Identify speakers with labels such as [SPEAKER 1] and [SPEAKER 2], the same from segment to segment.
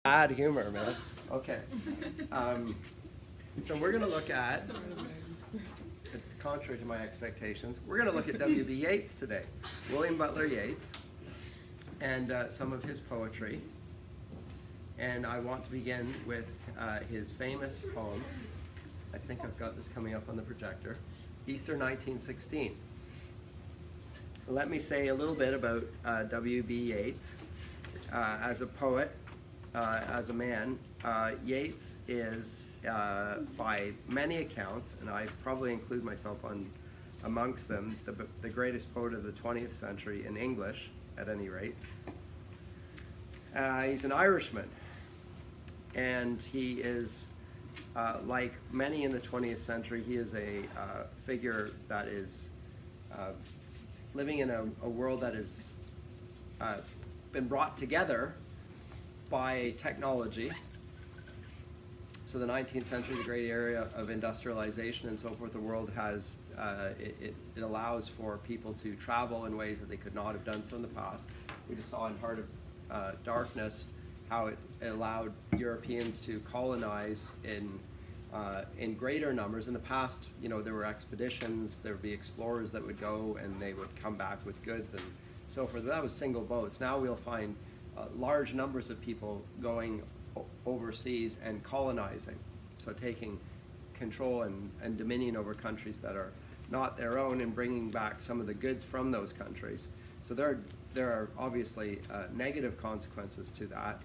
[SPEAKER 1] Bad humor, man. Okay. So we're going to look at, contrary to my expectations, we're going to look at W.B. Yeats today. William Butler Yeats and some of his poetry. And I want to begin with his famous poem. I think I've got this coming up on the projector. Easter 1916. Let me say a little bit about W.B. Yeats as a poet, as a man. Yeats is, by many accounts, and I probably include myself amongst them, the greatest poet of the 20th century in English, at any rate. He's an Irishman, and he is, like many in the 20th century, he is a figure that is living in a world that has been brought together by technology. So the 19th century, the great era of industrialization and so forth, the world has, it allows for people to travel in ways that they could not have done so in the past. We just saw in Heart of Darkness how it allowed Europeans to colonize in greater numbers. In the past, you know, there were expeditions, there would be explorers that would go and they would come back with goods and so forth. That was single boats. Now we'll find large numbers of people going overseas and colonizing, so taking control and dominion over countries that are not their own and bringing back some of the goods from those countries. So there are obviously negative consequences to that.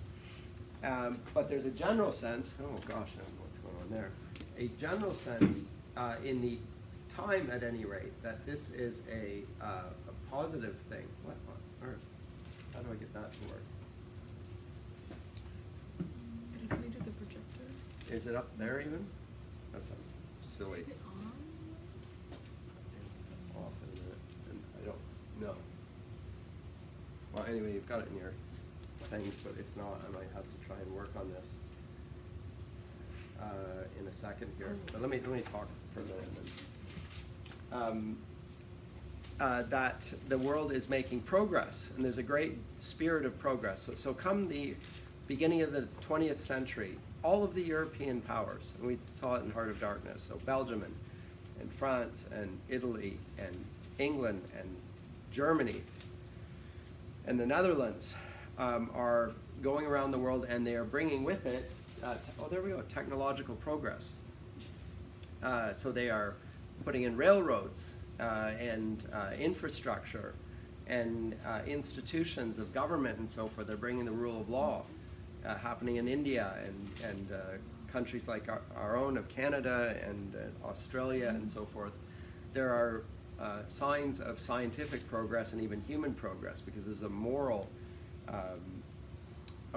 [SPEAKER 1] But there's a general sense, oh gosh, I don't know what's going on there, a general sense in the time at any rate that this is a positive thing. What on earth? How do I get that to work?
[SPEAKER 2] It is made with the projector.
[SPEAKER 1] Is it up there even? That's silly.
[SPEAKER 2] Is it on?
[SPEAKER 1] Off in a minute, and I don't know. Well, anyway, you've got it in your things, but if not, I might have to try and work on this in a second here. But let me talk for a minute. That the world is making progress, and there's a great spirit of progress. So come the beginning of the 20th century, all of the European powers, and we saw it in Heart of Darkness, so Belgium and France and Italy and England and Germany and the Netherlands are going around the world, and they are bringing with it, oh there we go, technological progress. So they are putting in railroads and infrastructure and institutions of government and so forth. They're bringing the rule of law happening in India and countries like our own of Canada and Australia and so forth. There are signs of scientific progress and even human progress, because there's a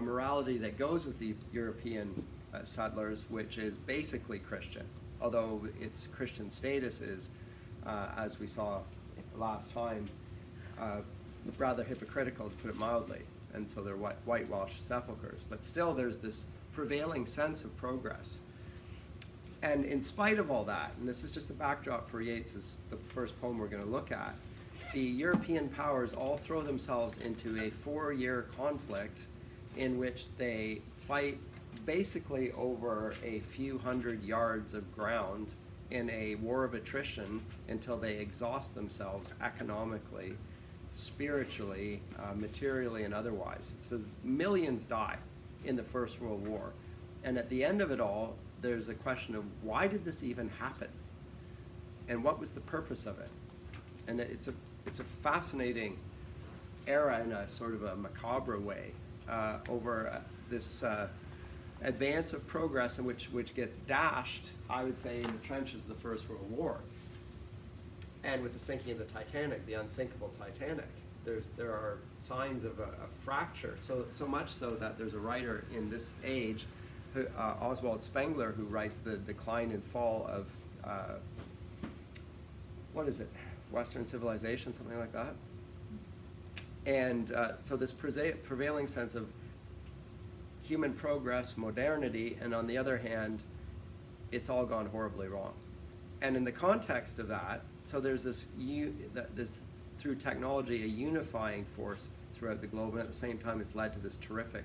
[SPEAKER 1] morality that goes with the European settlers, which is basically Christian, although its Christian status is, as we saw last time, rather hypocritical, to put it mildly, and so they're whitewashed sepulchres. But still there's this prevailing sense of progress. And in spite of all that, and this is just the backdrop for Yeats, the first poem we're going to look at, the European powers all throw themselves into a 4-year conflict in which they fight basically over a few hundred yards of ground in a war of attrition until they exhaust themselves economically, spiritually, materially, and otherwise. So millions die in the First World War. And at the end of it all, there's a question of why did this even happen? And what was the purpose of it? And it's a fascinating era in a sort of a macabre way over this advance of progress, in which gets dashed, I would say, in the trenches of the First World War. And with the sinking of the Titanic, the unsinkable Titanic, there are signs of a fracture. So much so that there's a writer in this age, Oswald Spengler, who writes The Decline and Fall of, what is it, Western civilization, something like that. And so this prevailing sense of human progress, modernity, and on the other hand, it's all gone horribly wrong. And in the context of that, so there's this through technology, a unifying force throughout the globe, and at the same time it's led to this terrific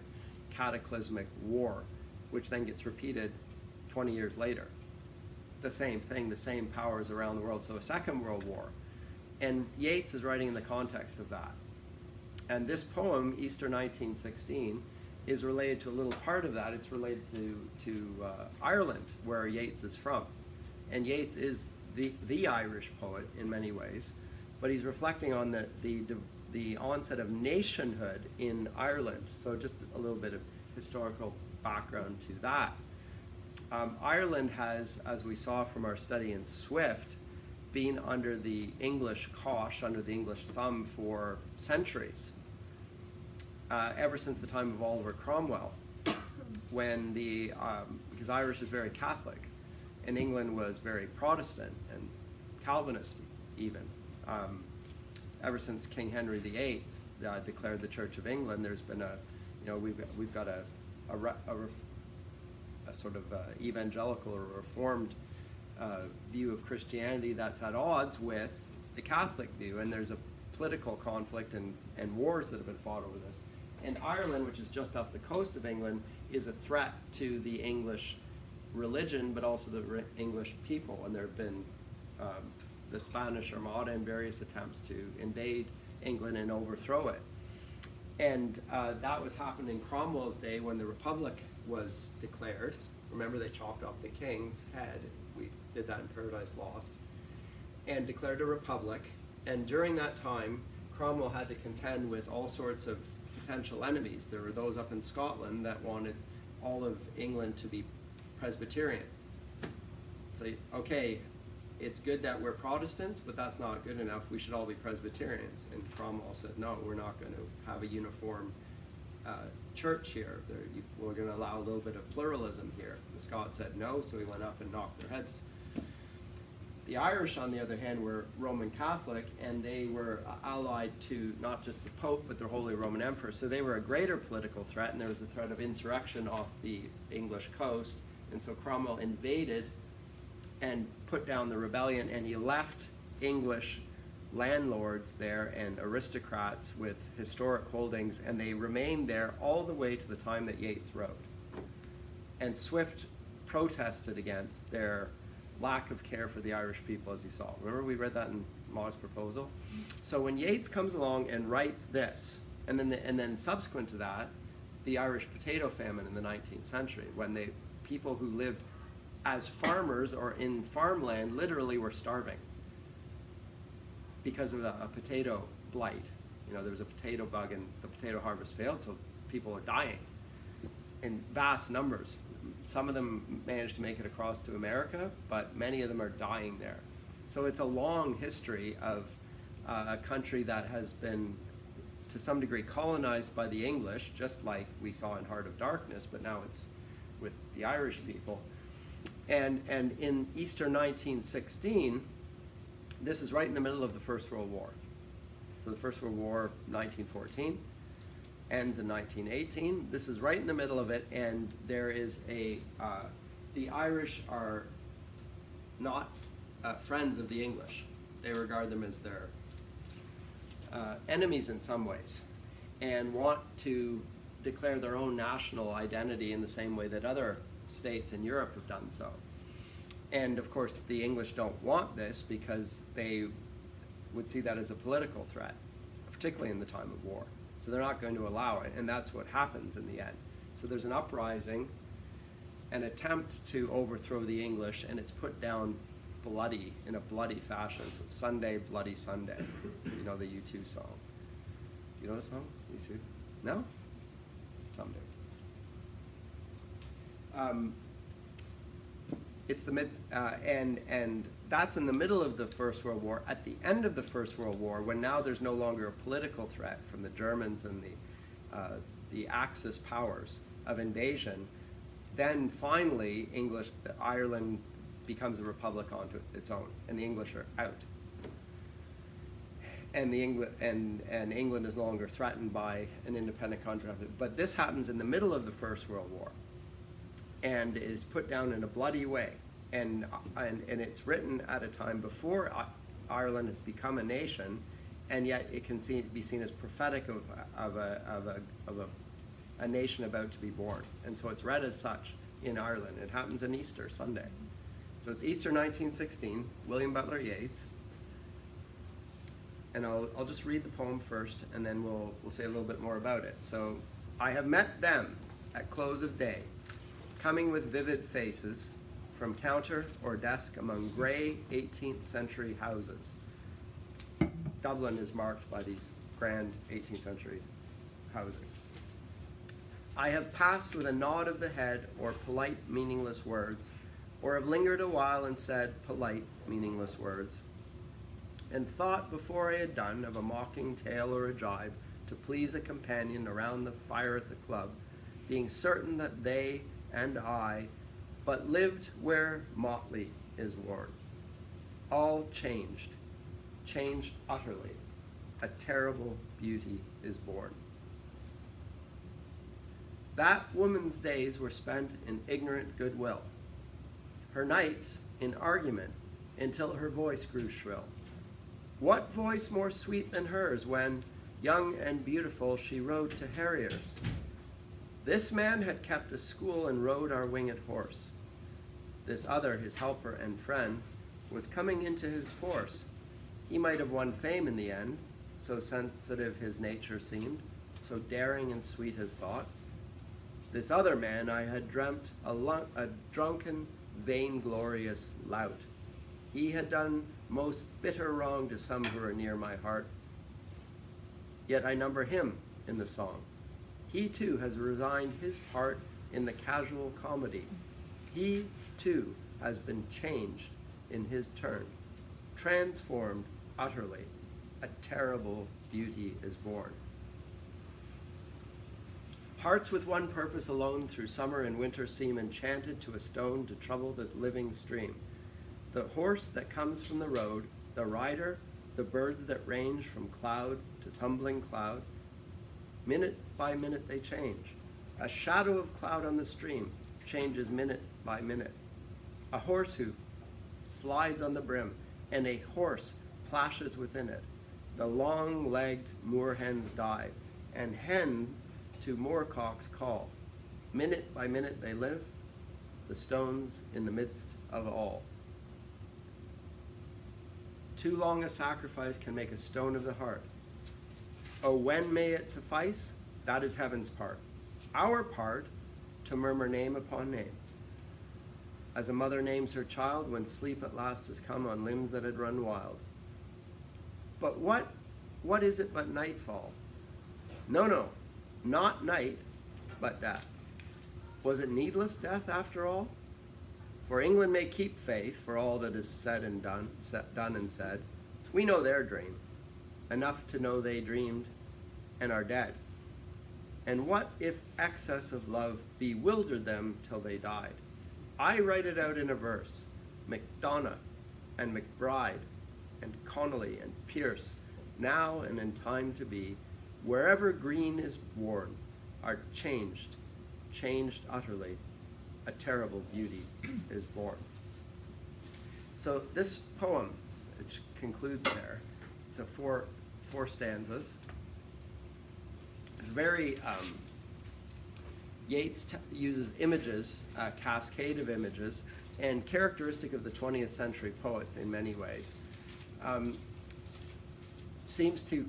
[SPEAKER 1] cataclysmic war, which then gets repeated 20 years later. The same thing, the same powers around the world. So a Second World War. And Yeats is writing in the context of that. And this poem, Easter 1916, is related to a little part of that. It's related to Ireland, where Yeats is from. And Yeats is the Irish poet in many ways, but he's reflecting on the onset of nationhood in Ireland. So just a little bit of historical background to that. Ireland has, as we saw from our study in Swift, been under the English cosh, under the English thumb for centuries, ever since the time of Oliver Cromwell, when because Irish is very Catholic, and England was very Protestant and Calvinist even. Ever since King Henry VIII declared the Church of England, there's been we've got a sort of evangelical or reformed view of Christianity that's at odds with the Catholic view, and there's a political conflict and wars that have been fought over this. And Ireland, which is just off the coast of England, is a threat to the English religion, but also the English people. And there have been the Spanish Armada and various attempts to invade England and overthrow it. And that was happening in Cromwell's day when the Republic was declared. Remember, they chopped off the king's head. We did that in Paradise Lost. And declared a republic. And during that time, Cromwell had to contend with all sorts of potential enemies. There were those up in Scotland that wanted all of England to be Presbyterian. So, okay, it's good that we're Protestants, but that's not good enough. We should all be Presbyterians. And Cromwell said, no, we're not going to have a uniform church here. We're going to allow a little bit of pluralism here. The Scots said no, so he went up and knocked their heads. The Irish, on the other hand, were Roman Catholic, and they were allied to not just the Pope, but the Holy Roman Emperor. So they were a greater political threat, and there was a threat of insurrection off the English coast. And so Cromwell invaded and put down the rebellion, and he left English landlords there and aristocrats with historic holdings, and they remained there all the way to the time that Yeats wrote. And Swift protested against their lack of care for the Irish people, as you saw. Remember, we read that in Maugh's proposal? So when Yeats comes along and writes this, and then subsequent to that, the Irish potato famine in the 19th century, when people who lived as farmers or in farmland literally were starving because of a potato blight. There was a potato bug and the potato harvest failed, so people are dying in vast numbers. Some of them managed to make it across to America, but many of them are dying there. So it's a long history of a country that has been, to some degree, colonized by the English, just like we saw in Heart of Darkness, but now it's with the Irish people. And in Easter 1916, this is right in the middle of the First World War. So the First World War, 1914, ends in 1918. This is right in the middle of it, and there is the Irish are not friends of the English. They regard them as their enemies in some ways, and want to declare their own national identity in the same way that other states in Europe have done so. And of course, the English don't want this because they would see that as a political threat, particularly in the time of war. So they're not going to allow it, and that's what happens in the end. So there's an uprising, an attempt to overthrow the English, and it's put down in a bloody fashion. So it's Sunday, Bloody Sunday. You know the U2 song. Do you know the song, U2? No? Some do. It's the and that's in the middle of the First World War. At the end of the First World War, when now there's no longer a political threat from the Germans and the Axis powers of invasion, then finally Ireland becomes a republic onto its own, and the English are out. And England is no longer threatened by an independent country. But this happens in the middle of the First World War, and is put down in a bloody way, and it's written at a time before Ireland has become a nation, and yet it can be seen as prophetic of a nation about to be born. And so it's read as such in Ireland. It happens on Easter Sunday. So it's Easter 1916, William Butler Yeats. And I'll just read the poem first, and then we'll say a little bit more about it. So, I have met them at close of day, coming with vivid faces from counter or desk among gray 18th century houses. Dublin is marked by these grand 18th century houses. I have passed with a nod of the head or polite meaningless words, or have lingered a while and said polite meaningless words, and thought before I had done of a mocking tale or a jibe to please a companion around the fire at the club, being certain that they and I but lived where motley is worn. All changed utterly. A terrible beauty is born. That woman's days were spent in ignorant goodwill, her nights in argument until her voice grew shrill. What voice more sweet than hers when, young and beautiful, she rode to harriers? This man had kept a school and rode our winged horse. This other, his helper and friend, was coming into his force. He might have won fame in the end, so sensitive his nature seemed, so daring and sweet his thought. This other man I had dreamt a drunken, vainglorious lout. He had done most bitter wrong to some who are near my heart. Yet I number him in the song. He too has resigned his part in the casual comedy. He too has been changed in his turn, transformed utterly. A terrible beauty is born. Hearts with one purpose alone through summer and winter seem enchanted to a stone to trouble the living stream. The horse that comes from the road, the rider, the birds that range from cloud to tumbling cloud, minute by minute they change. A shadow of cloud on the stream changes minute by minute. A horse hoof slides on the brim, and a horse plashes within it. The long-legged moorhens dive, and hen to moorcocks call. Minute by minute they live, the stones in the midst of all. Too long a sacrifice can make a stone of the heart. Oh, when may it suffice? That is heaven's part. Our part, to murmur name upon name. As a mother names her child when sleep at last has come on limbs that had run wild. But what is it but nightfall? No, not night, but death. Was it needless death after all? For England may keep faith for all that is said and done and said. We know their dream, enough to know they dreamed and are dead. And what if excess of love bewildered them till they died? I write it out in a verse. MacDonough and McBride and Connolly and Pierce, now and in time to be, wherever green is worn, are changed utterly. A terrible beauty is born. So this poem, which concludes there, it's a four stanzas. It's very, Yeats uses images, a cascade of images, and characteristic of the 20th century poets in many ways. Seems to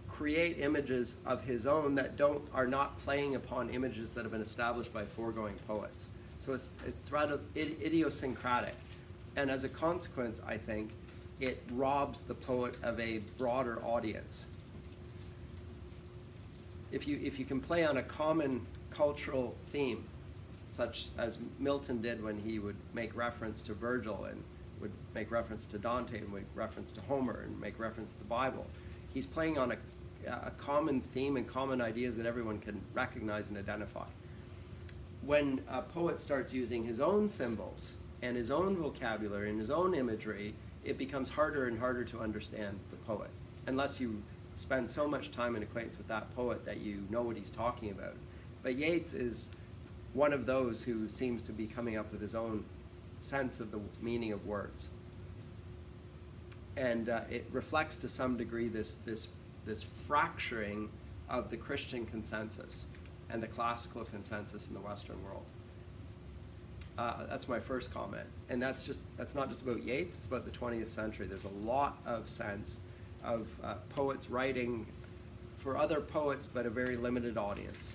[SPEAKER 1] create images of his own that are not playing upon images that have been established by foregoing poets. So it's rather idiosyncratic. And as a consequence, I think, it robs the poet of a broader audience. If you can play on a common cultural theme, such as Milton did when he would make reference to Virgil and would make reference to Dante and make reference to Homer and make reference to the Bible, he's playing on a common theme and common ideas that everyone can recognize and identify. When a poet starts using his own symbols and his own vocabulary and his own imagery, it becomes harder and harder to understand the poet, unless you spend so much time and acquaintance with that poet that you know what he's talking about. But Yeats is one of those who seems to be coming up with his own sense of the meaning of words. And it reflects to some degree this fracturing of the Christian consensus. and the classical consensus in the Western world. That's my first comment. And that's not just about Yeats, it's about the 20th century. There's a lot of sense of poets writing for other poets, but a very limited audience.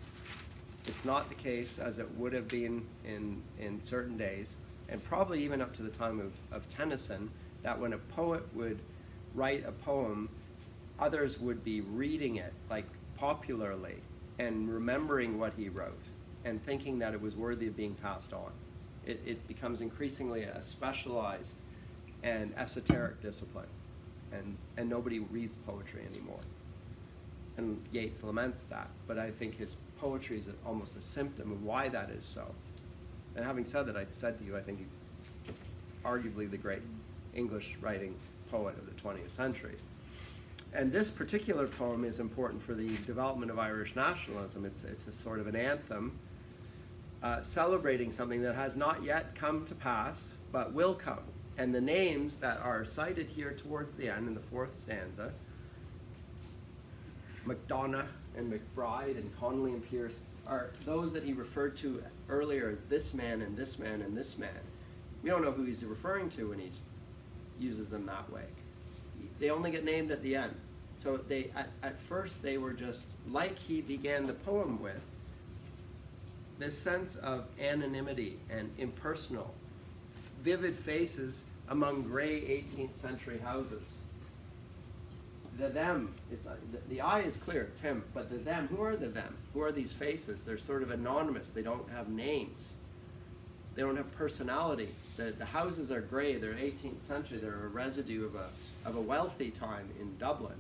[SPEAKER 1] It's not the case as it would have been in certain days, and probably even up to the time of Tennyson, that when a poet would write a poem, others would be reading it, like popularly, and remembering what he wrote, and thinking that it was worthy of being passed on. It becomes increasingly a specialized and esoteric discipline, and nobody reads poetry anymore. And Yeats laments that, but I think his poetry is almost a symptom of why that is so. And having said that, I said to you, I think he's arguably the great English writing poet of the 20th century. And this particular poem is important for the development of Irish nationalism. It's a sort of an anthem celebrating something that has not yet come to pass, but will come. And the names that are cited here towards the end in the fourth stanza, MacDonagh and McBride and Connolly and Pierce, are those that he referred to earlier as this man and this man and this man. We don't know who he's referring to when he uses them that way. They only get named at the end. So they, at first they were just, like he began the poem with, this sense of anonymity and impersonal, vivid faces among gray 18th century houses. The them, the I is clear, it's him, but the them, who are the them? Who are these faces? They're sort of anonymous, they don't have names. They don't have personality. The houses are gray, they're 18th century, they're a residue of a wealthy time in Dublin.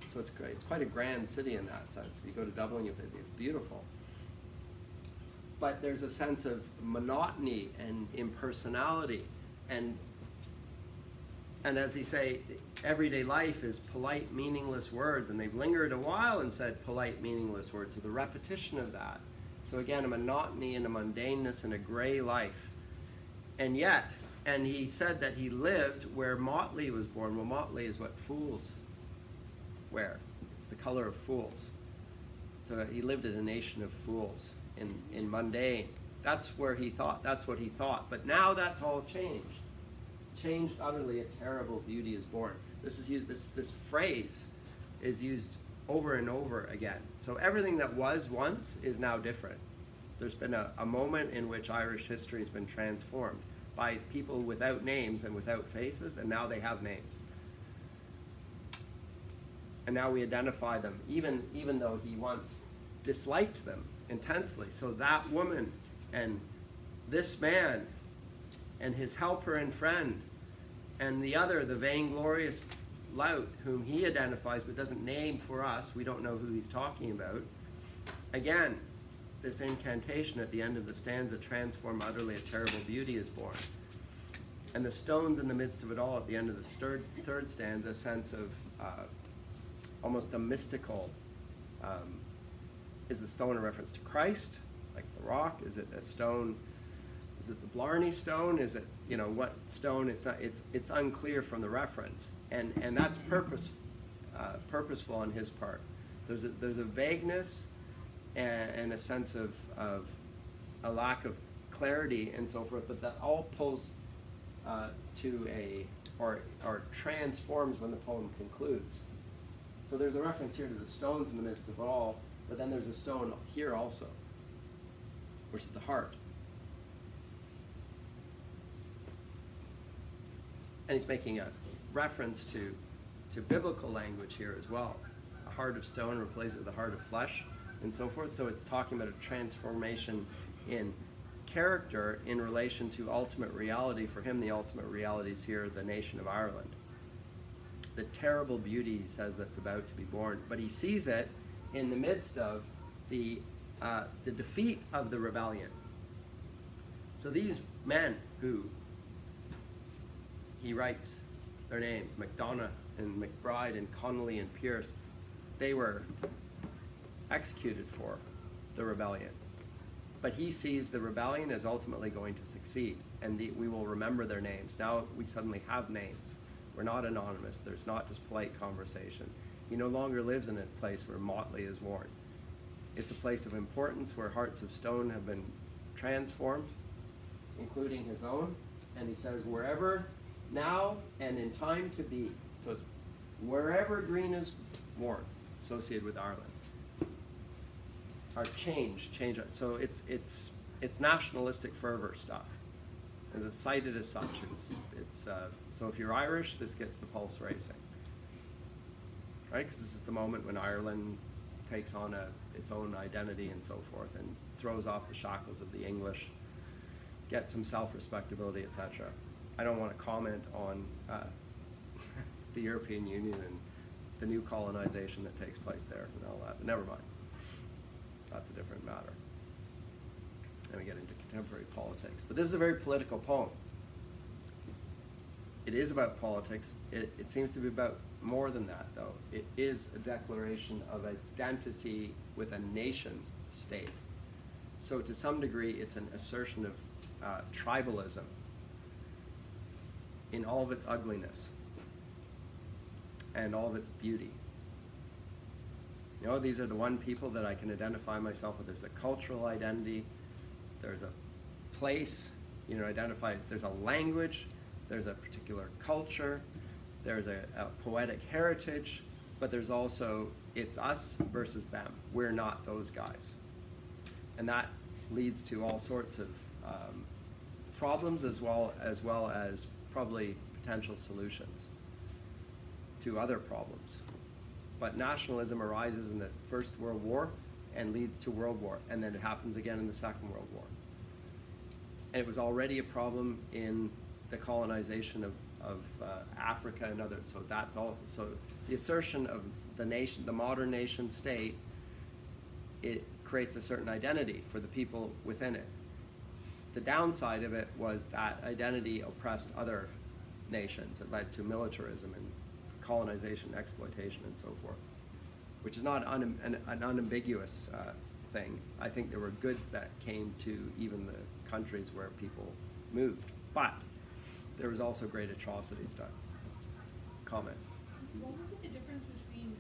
[SPEAKER 1] So it's great. It's quite a grand city in that sense. If you go to Dublin, you visit, it's beautiful. But there's a sense of monotony and impersonality, and as he say, everyday life is polite, meaningless words, and they've lingered a while and said polite, meaningless words, so the repetition of that. So again, a monotony and a mundaneness and a gray life. And yet, and he said that he lived where motley was born. Well, motley is what fools wear. It's the color of fools. So he lived in a nation of fools, in mundane. That's where he thought, that's what he thought. But now that's all changed. Changed utterly, a terrible beauty is born. This is used, this phrase is used over and over again. So everything that was once is now different. There's been a moment in which Irish history has been transformed by people without names and without faces, and now they have names. And now we identify them, even though he once disliked them intensely. So that woman and this man and his helper and friend and the other, the vainglorious lout, whom he identifies but doesn't name for us, we don't know who he's talking about. Again, this incantation at the end of the stanza, transform utterly, a terrible beauty is born. And the stones in the midst of it all at the end of the third stanza, a sense of almost a mystical, is the stone a reference to Christ, like the rock? Is it a stone? Is it the Blarney stone? Is it, what stone? It's not. It's unclear from the reference, and that's purposeful on his part. There's a vagueness and a sense of a lack of clarity and so forth, but that all pulls to or transforms when the poem concludes. So there's a reference here to the stones in the midst of it all, but then there's a stone here also, which is the heart. And he's making a reference to biblical language here as well. A heart of stone replaced with a heart of flesh, and so forth. So it's talking about a transformation in character in relation to ultimate reality. For him, the ultimate reality is here, the nation of Ireland. The terrible beauty, he says, that's about to be born. But he sees it in the midst of the defeat of the rebellion. So these men who he writes their names, MacDonagh and McBride and Connolly and Pierce, they were executed for the rebellion. But he sees the rebellion as ultimately going to succeed, and we will remember their names. Now we suddenly have names. We're not anonymous. There's not just polite conversation. He no longer lives in a place where motley is worn. It's a place of importance where hearts of stone have been transformed, including his own. And he says, wherever, now and in time to be. So it's wherever green is worn, associated with Ireland. Our change. So it's nationalistic fervor stuff. And it's cited as such. So if you're Irish, this gets the pulse racing. Right? Because this is the moment when Ireland takes on its own identity and so forth, and throws off the shackles of the English, gets some self-respectability, etc. I don't want to comment on the European Union and the new colonization that takes place there and all that, but never mind. That's a different matter. And we get into contemporary politics. But this is a very political poem. It is about politics. It seems to be about more than that, though. It is a declaration of identity with a nation state. So to some degree, it's an assertion of tribalism in all of its ugliness and all of its beauty. You know, these are the one people that I can identify myself with. There's a cultural identity, there's a place, there's a language, there's a particular culture, there's a poetic heritage, but there's also, it's us versus them. We're not those guys. And that leads to all sorts of problems as well as probably potential solutions to other problems. But nationalism arises in the First World War and leads to World War, and then it happens again in the Second World War. And it was already a problem in the colonization of Africa and others. So that's also, so the assertion of the nation, the modern nation state, it creates a certain identity for the people within it. The downside of it was that identity oppressed other nations. It led to militarism and colonization, exploitation, and so forth, which is not an unambiguous thing. I think there were goods that came to even the countries where people moved, but there was also great atrocities done. Comment.
[SPEAKER 3] What would be the difference between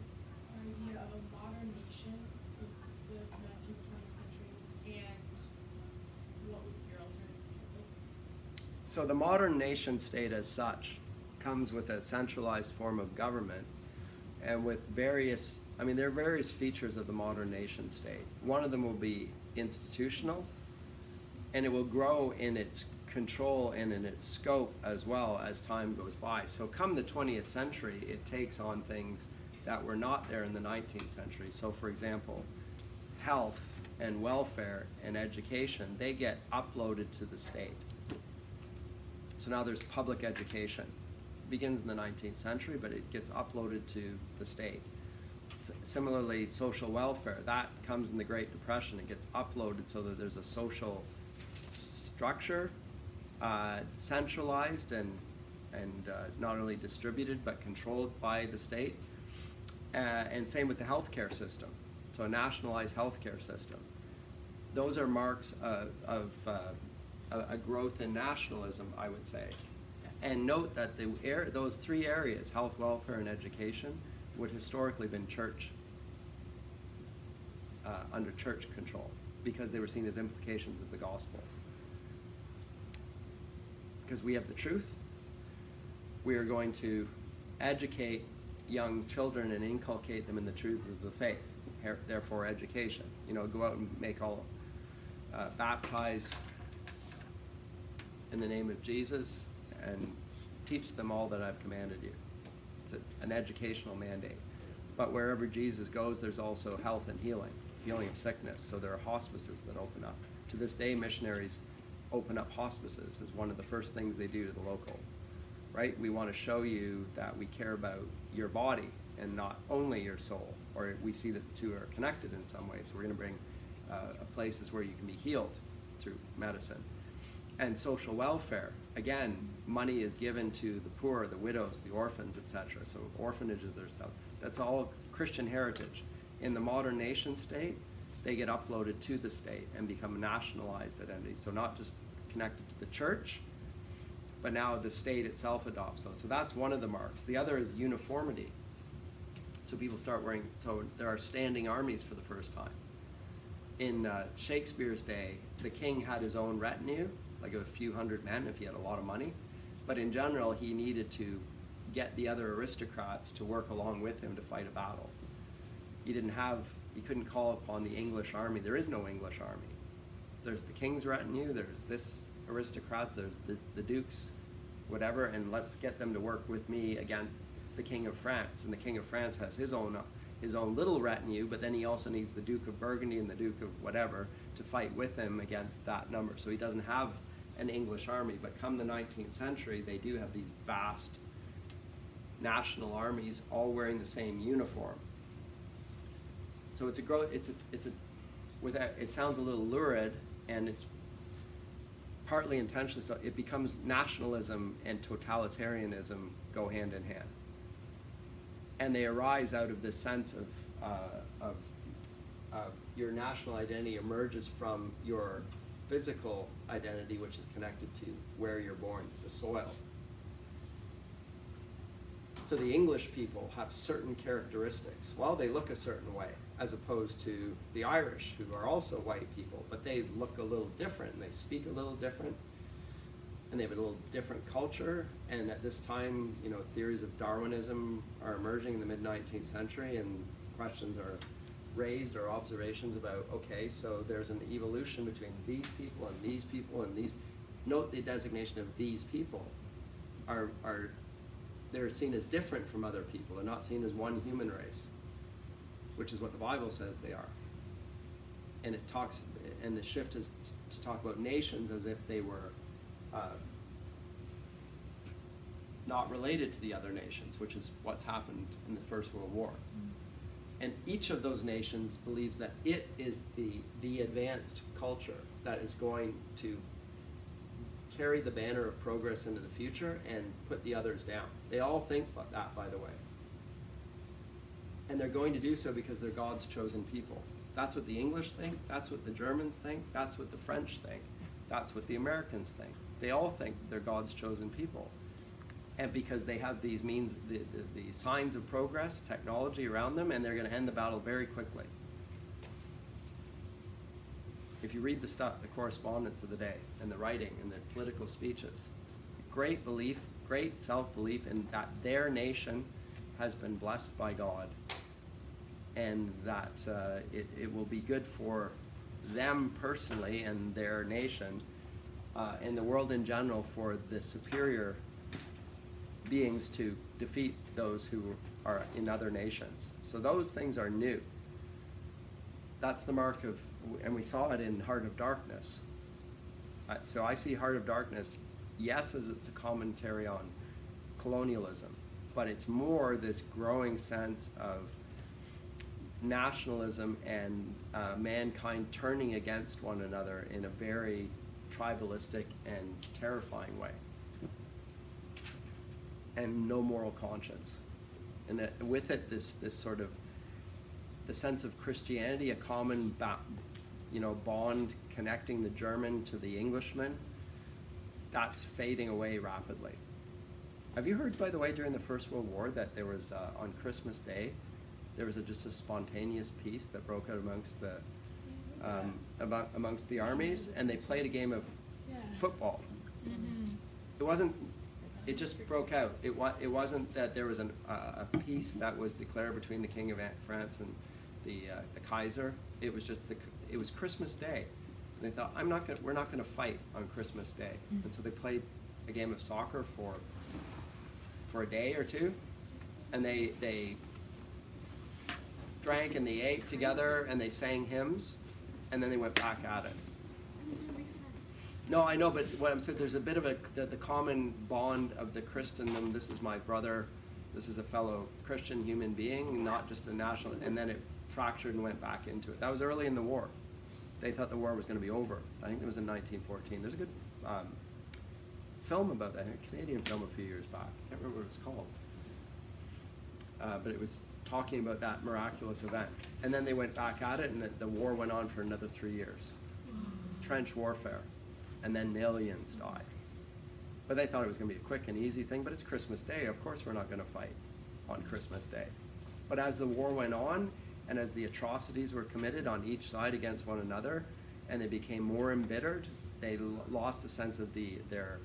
[SPEAKER 3] our idea of a modern nation since the 19th, 20th century and what would be your alternative be?
[SPEAKER 1] So the modern nation state as such comes with a centralized form of government and with various, there are various features of the modern nation state. One of them will be institutional, and it will grow in its control and in its scope as well as time goes by. So come the 20th century, it takes on things that were not there in the 19th century. So for example, health and welfare and education, they get uploaded to the state. So now there's public education. It begins in the 19th century, but it gets uploaded to the state. Similarly, social welfare, that comes in the Great Depression. It gets uploaded so that there's a social structure, centralized and not only distributed but controlled by the state. And same with the healthcare system. So a nationalized healthcare system. Those are marks of a growth in nationalism, I would say. And note that those three areas, health, welfare, and education, would historically been church, under church control, because they were seen as implications of the gospel. Because we have the truth, we are going to educate young children and inculcate them in the truth of the faith. Therefore, education. Go out and make all, baptize in the name of Jesus and teach them all that I've commanded you. It's an educational mandate. But wherever Jesus goes, there's also health and healing of sickness. So there are hospices that open up. To this day, missionaries open up hospices as one of the first things they do to the local, right? We want to show you that we care about your body and not only your soul, or we see that the two are connected in some way. So we're going to bring places where you can be healed through medicine. And social welfare, again, money is given to the poor, the widows, the orphans, etc. So orphanages or stuff. That's all Christian heritage. In the modern nation state, they get uploaded to the state and become nationalized identities. So not just connected to the church, but now the state itself adopts those. So that's one of the marks. The other is uniformity. So people start wearing, so there are standing armies for the first time. in Shakespeare's day, the king had his own retinue, like a few hundred men if he had a lot of money. But in general, he needed to get the other aristocrats to work along with him to fight a battle. He couldn't call upon the English army. There is no English army. There's the king's retinue, there's this aristocrats, there's the dukes, whatever, and let's get them to work with me against the King of France. And the King of France has his own little retinue, but then he also needs the Duke of Burgundy and the Duke of whatever to fight with him against that number. So he doesn't have an English army, but come the 19th century, they do have these vast national armies all wearing the same uniform. So it sounds a little lurid, and it's partly intentional. So it becomes nationalism and totalitarianism go hand in hand, and they arise out of this sense of your national identity emerges from your physical identity, which is connected to where you're born, the soil. So the English people have certain characteristics. Well, they look a certain way, as opposed to the Irish, who are also white people, but they look a little different, and they speak a little different, and they have a little different culture. And at this time, theories of Darwinism are emerging in the mid-19th century, and questions are raised, or observations about, okay, so there's an evolution between these people and these people and these. Note the designation of these people are they're seen as different from other people. They're not seen as one human race, which is what the Bible says they are. And the shift is to talk about nations as if they were not related to the other nations, which is what's happened in the First World War. And each of those nations believes that it is the advanced culture that is going to carry the banner of progress into the future and put the others down. They all think that, by the way. And they're going to do so because they're God's chosen people. That's what the English think, that's what the Germans think, that's what the French think, that's what the Americans think. They all think they're God's chosen people. And because they have these means, the signs of progress, technology around them, and they're going to end the battle very quickly. If you read the correspondence of the day, and the writing, and the political speeches, great belief, great self-belief in that their nation has been blessed by God, and that it will be good for them personally and their nation, and the world in general, for the superior beings to defeat those who are in other nations. So those things are new. That's the mark of, and we saw it in Heart of Darkness. So I see Heart of Darkness, yes, as it's a commentary on colonialism, but it's more this growing sense of nationalism and mankind turning against one another in a very tribalistic and terrifying way. And no moral conscience. And that with it, this sort of the sense of Christianity, a common bond connecting the German to the Englishman, that's fading away rapidly. Have you heard, by the way, during the First World War that there was, on Christmas Day, there was just a spontaneous peace that broke out amongst the armies, and they played a game of football.
[SPEAKER 2] Mm-hmm.
[SPEAKER 1] It just broke out. It wasn't that there was a peace that was declared between the King of France and the Kaiser. It was just it was Christmas Day, and they thought, we're not going to fight on Christmas Day, and so they played a game of soccer for a day or two, and they drank and they ate together and they sang hymns, and then they went back at it.
[SPEAKER 2] That doesn't make sense.
[SPEAKER 1] No, I know, but what I'm saying, there's a bit of the common bond of the Christendom. This is my brother. This is a fellow Christian human being, not just a national. And then it fractured and went back into it. That was early in the war. They thought the war was going to be over. I think it was in 1914. There's a good film about that, a Canadian film a few years back. I can't remember what it was called. But it was talking about that miraculous event. And then they went back at it, and the war went on for another 3 years. Trench warfare. And then millions died. But they thought it was going to be a quick and easy thing, but it's Christmas Day. Of course we're not going to fight on Christmas Day. But as the war went on, And as the atrocities were committed on each side against one another, and they became more embittered, they lost a sense of their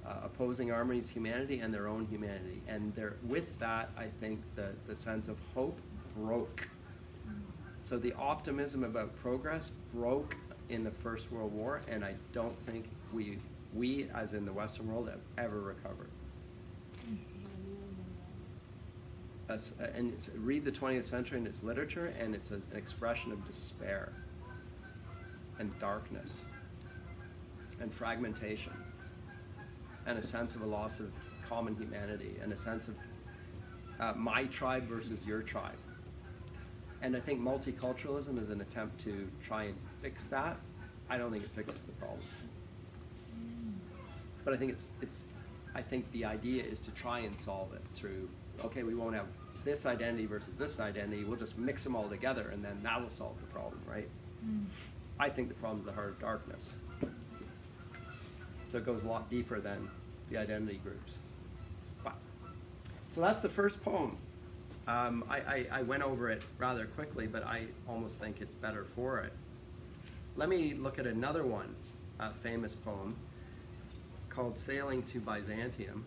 [SPEAKER 1] opposing armies' humanity and their own humanity. And with that, I think the sense of hope broke. So the optimism about progress broke in the First World War, and I don't think we as in the Western world, have ever recovered. And read the 20th century in its literature, and it's an expression of despair and darkness and fragmentation and a sense of a loss of common humanity and a sense of my tribe versus your tribe. And I think multiculturalism is an attempt to try and fix that. I don't think it fixes the problem. But I think I think the idea is to try and solve it through, okay, we won't have this identity versus this identity, we'll just mix them all together and then that will solve the problem, right? I think the problem is the heart of darkness. So it goes a lot deeper than the identity groups. But, so that's the first poem. I went over it rather quickly, but I almost think it's better for it. Let me look at another one, a famous poem called Sailing to Byzantium.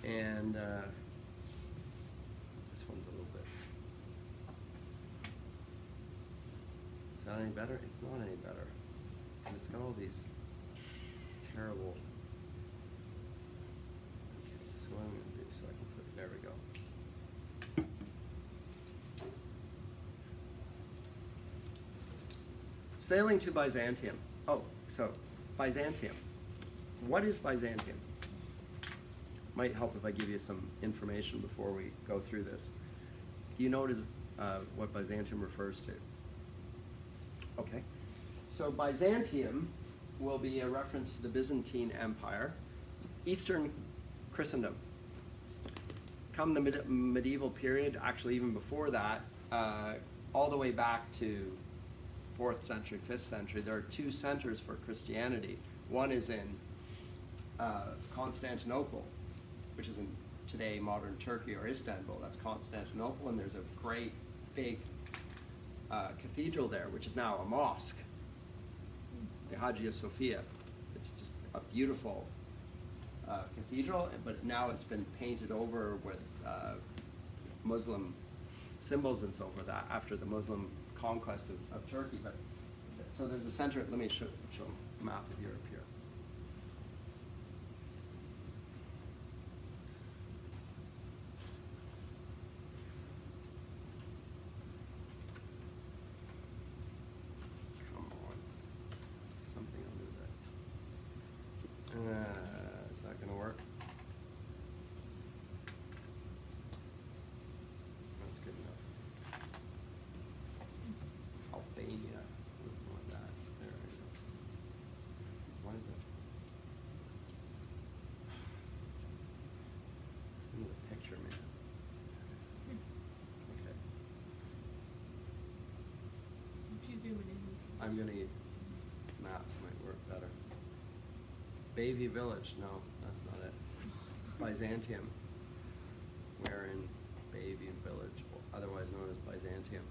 [SPEAKER 1] And this one's a little bit... Is that any better? It's not any better. And it's got all these terrible... Okay, so what I'm going to do, so I can put... There we go. Sailing to Byzantium. Oh, so Byzantium. What is Byzantium? Might help if I give you some information before we go through this. Do you know what Byzantium refers to? Okay. So Byzantium will be a reference to the Byzantine Empire, Eastern Christendom. Come the medieval period, actually even before that, all the way back to 4th century, 5th century, there are two centers for Christianity. One is in Constantinople, which is in today modern Turkey or Istanbul. That's Constantinople, and there's a great big cathedral there, which is now a mosque, the Hagia Sophia. It's just a beautiful cathedral, but now it's been painted over with Muslim symbols and so forth after the Muslim conquest of Turkey. But so there's a center. Let me show a map of Europe here. Come on, something under that. Is that going to work? That's good enough. Albania. Wouldn't want that. There we go. What is it? Give me the picture, man. Okay.
[SPEAKER 2] If you zoom it in, you can.
[SPEAKER 1] I'm gonna need maps, might work better. Bayview Village, no, that's not it. Byzantium. We're in Bayview Village, otherwise known as Byzantium.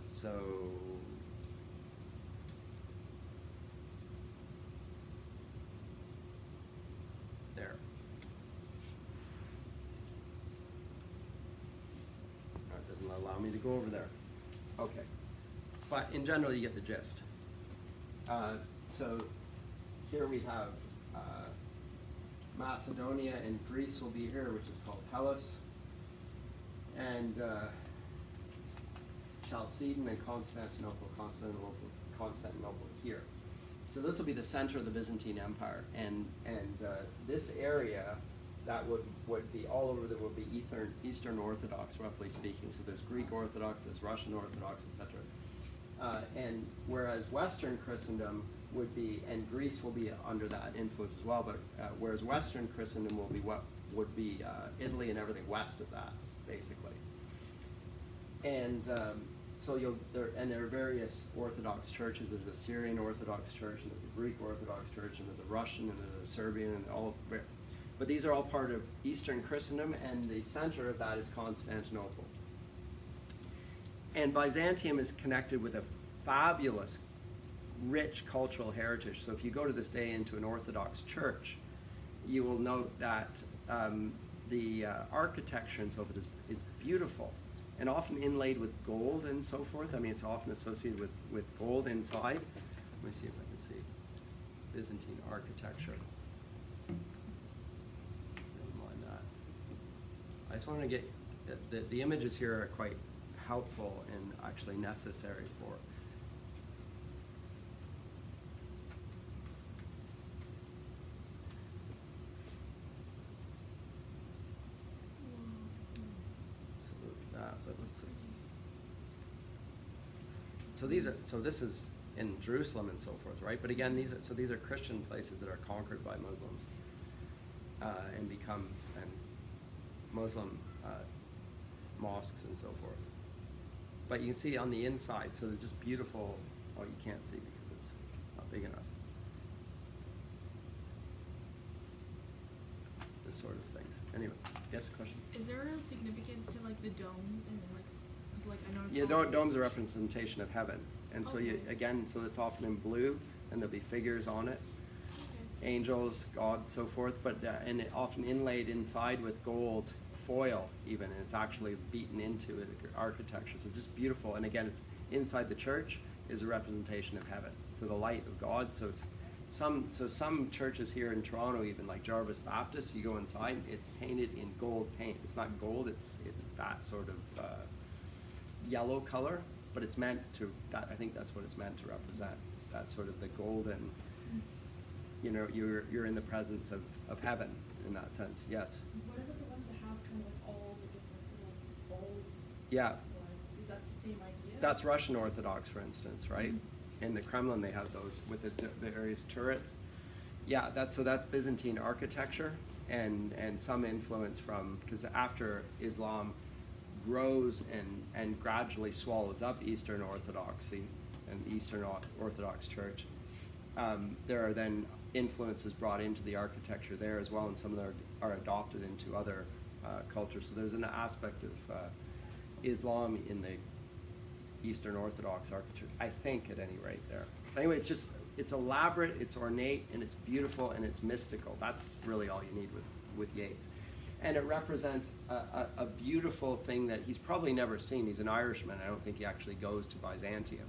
[SPEAKER 1] So there. That doesn't allow me to go over there. Okay, but in general, you get the gist. So here we have Macedonia, and Greece will be here, which is called Hellas, and Chalcedon and Constantinople here. So this will be the center of the Byzantine Empire, and this area that would be all over. There will be Eastern Orthodox, roughly speaking. So there's Greek Orthodox, there's Russian Orthodox, etc. And whereas Western Christendom would be, and Greece will be under that influence as well, but whereas Western Christendom will be what would be Italy and everything west of that, basically. And there are various Orthodox churches. There's a Syrian Orthodox church, and there's a Greek Orthodox church, and there's a Russian, and there's a Serbian, and but these are all part of Eastern Christendom, and the center of that is Constantinople. And Byzantium is connected with a fabulous, rich cultural heritage. So if you go to this day into an Orthodox church, you will note that the architecture and so forth is beautiful, and often inlaid with gold and so forth. I mean, it's often associated with gold inside. Let me see if I can see Byzantine architecture. Never mind that. I just want to get the images here are quite helpful and actually necessary for. But let's see. So this is in Jerusalem and so forth, right? But again, these are Christian places that are conquered by Muslims and become Muslim mosques and so forth. But you can see on the inside, so they're just beautiful. Oh, you can't see because it's not big enough. This sort of things. Anyway, yes, question?
[SPEAKER 2] Is there a significance to like the dome and like, 'cause like I noticed.
[SPEAKER 1] Yeah, dome's a representation of heaven, and so
[SPEAKER 2] Okay.
[SPEAKER 1] so it's often in blue, and there'll be figures on it,
[SPEAKER 2] Okay.
[SPEAKER 1] angels, God, so forth. But and it often inlaid inside with gold foil, even, and it's actually beaten into it, architecture. So it's just beautiful. And again, it's inside the church is a representation of heaven. So the light of God. So some churches here in Toronto, even like Jarvis Baptist, you go inside, it's painted in gold paint. It's not gold, it's that sort of yellow color, but it's meant to, I think that's what it's meant to represent, that sort of the golden, you know, you're in the presence of heaven in that sense. Yes?
[SPEAKER 3] What about the ones that have kind of like all the different little old
[SPEAKER 1] Yeah.
[SPEAKER 3] ones? Is that the same idea?
[SPEAKER 1] That's Russian Orthodox, for instance, right? In the Kremlin, they have those with the various turrets. Yeah, that's Byzantine architecture, and some influence from, because after Islam grows and gradually swallows up Eastern Orthodoxy and Eastern Orthodox Church, there are then influences brought into the architecture there as well, and some of them are adopted into other cultures. So there's an aspect of Islam in the Eastern Orthodox architecture, I think, at any rate there. But anyway, it's elaborate, it's ornate, and it's beautiful, and it's mystical. That's really all you need with Yeats. And it represents a beautiful thing that he's probably never seen. He's an Irishman. I don't think he actually goes to Byzantium.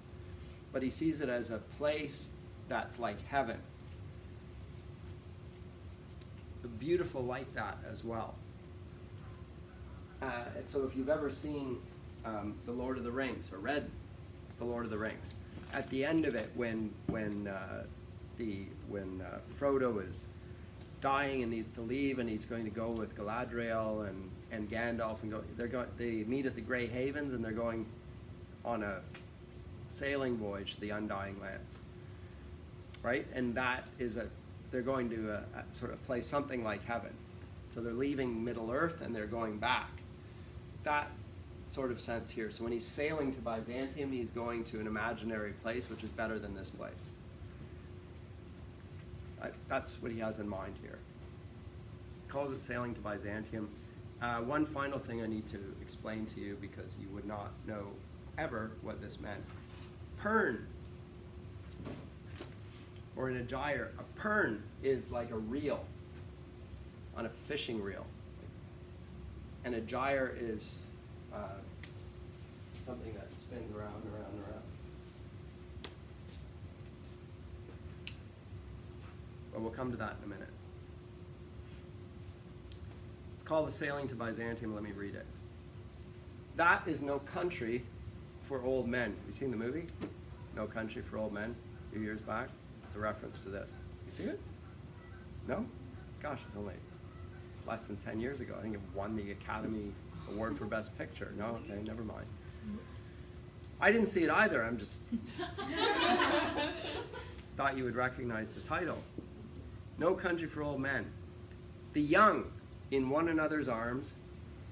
[SPEAKER 1] But he sees it as a place that's like heaven. Beautiful like that as well. So if you've ever seen The Lord of the Rings, or read The Lord of the Rings, at the end of it, when Frodo is dying and needs to leave, and he's going to go with Galadriel and Gandalf, and they meet at the Grey Havens, and they're going on a sailing voyage to the Undying Lands, right? And that is they're going to a sort of place something like heaven. So they're leaving Middle Earth and they're going back. That sort of sense here. So when he's sailing to Byzantium, he's going to an imaginary place which is better than this place. That's what he has in mind here. He calls it sailing to Byzantium. One final thing I need to explain to you, because you would not know ever what this meant. Pern, or in a gyre, a pern is like a reel on a fishing reel. And a gyre is something that spins around and around and around. But we'll come to that in a minute. It's called The Sailing to Byzantium. Let me read it. That is no country for old men. You seen the movie? No Country for Old Men, a few years back. It's a reference to this. You see it? No? Gosh, it's less than 10 years ago. I think it won the Academy Award for Best Picture. No? Okay, never mind. I didn't see it either. I'm just thought you would recognize the title. No Country for Old Men. The young in one another's arms,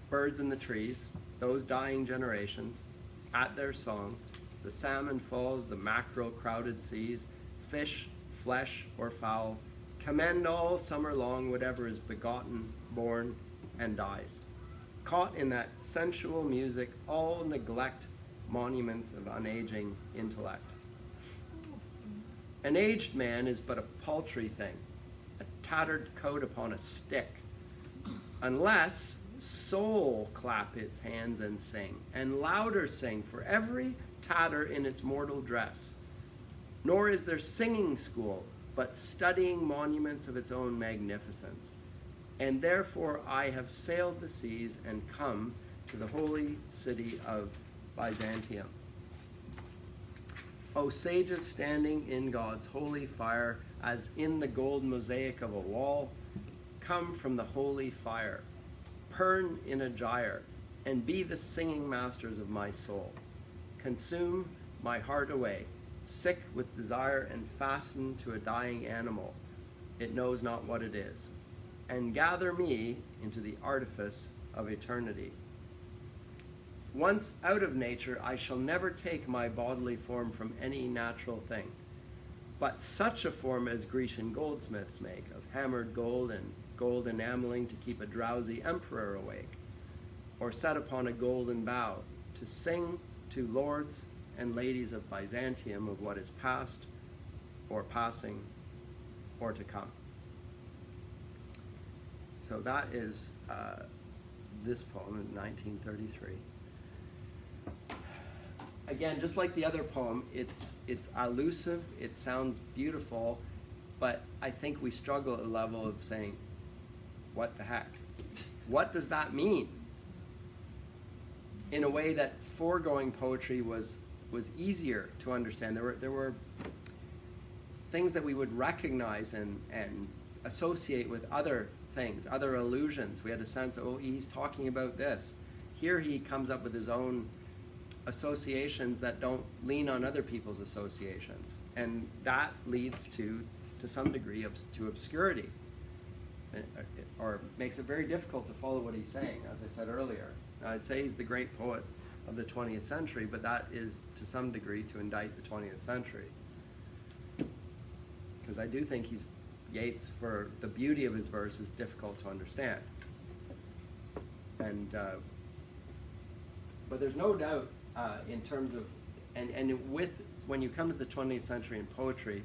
[SPEAKER 1] birds in the trees, those dying generations, at their song, the salmon falls, the mackerel crowded seas, fish, flesh, or fowl, commend all summer long whatever is begotten, born, and dies. Caught in that sensual music, all neglect monuments of unaging intellect. An aged man is but a paltry thing, a tattered coat upon a stick, unless soul clap its hands and sing, and louder sing for every tatter in its mortal dress. Nor is there singing school, but studying monuments of its own magnificence. And therefore I have sailed the seas and come to the holy city of Byzantium. O sages standing in God's holy fire, as in the gold mosaic of a wall, come from the holy fire, burn in a gyre, and be the singing masters of my soul. Consume my heart away, sick with desire and fastened to a dying animal, it knows not what it is, and gather me into the artifice of eternity. Once out of nature, I shall never take my bodily form from any natural thing, but such a form as Grecian goldsmiths make, of hammered gold and gold enameling to keep a drowsy emperor awake, or set upon a golden bough to sing to lords and ladies of Byzantium of what is past, or passing, or to come. So that is this poem in 1933. Again, just like the other poem, it's elusive, it sounds beautiful, but I think we struggle at a level of saying, what the heck? What does that mean? In a way that foregoing poetry was easier to understand. There were things that we would recognize and associate with other things, other allusions. We had a sense, oh, he's talking about this. Here he comes up with his own associations that don't lean on other people's associations, and that leads to some degree to obscurity, or makes it very difficult to follow what he's saying. As I said earlier, I'd say he's the great poet of the 20th century, but that is to some degree to indict the 20th century, because I do think Yeats, for the beauty of his verse, is difficult to understand, and but there's no doubt in terms of, when you come to the 20th century in poetry,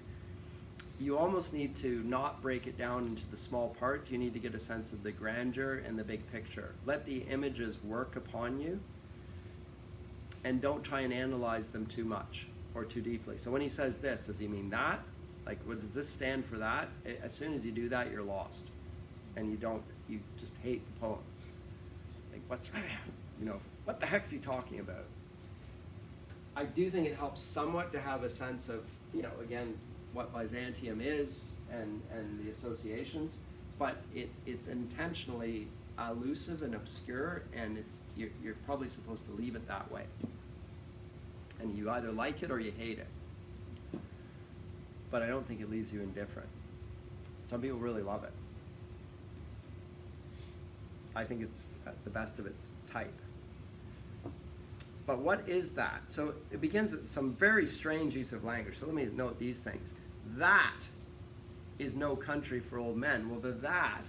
[SPEAKER 1] you almost need to not break it down into the small parts. You need to get a sense of the grandeur and the big picture. Let the images work upon you, and don't try and analyze them too much or too deeply. So when he says this, does he mean that? Like, what does this stand for that? As soon as you do that, you're lost, and you just hate the poem. Like, what the heck's he talking about? I do think it helps somewhat to have a sense of, again, what Byzantium is and the associations, but it's intentionally elusive and obscure, and you're probably supposed to leave it that way. And you either like it or you hate it. But I don't think it leaves you indifferent. Some people really love it. I think it's the best of its type. But what is that? So it begins with some very strange use of language. So let me note these things. That is no country for old men. Well, the that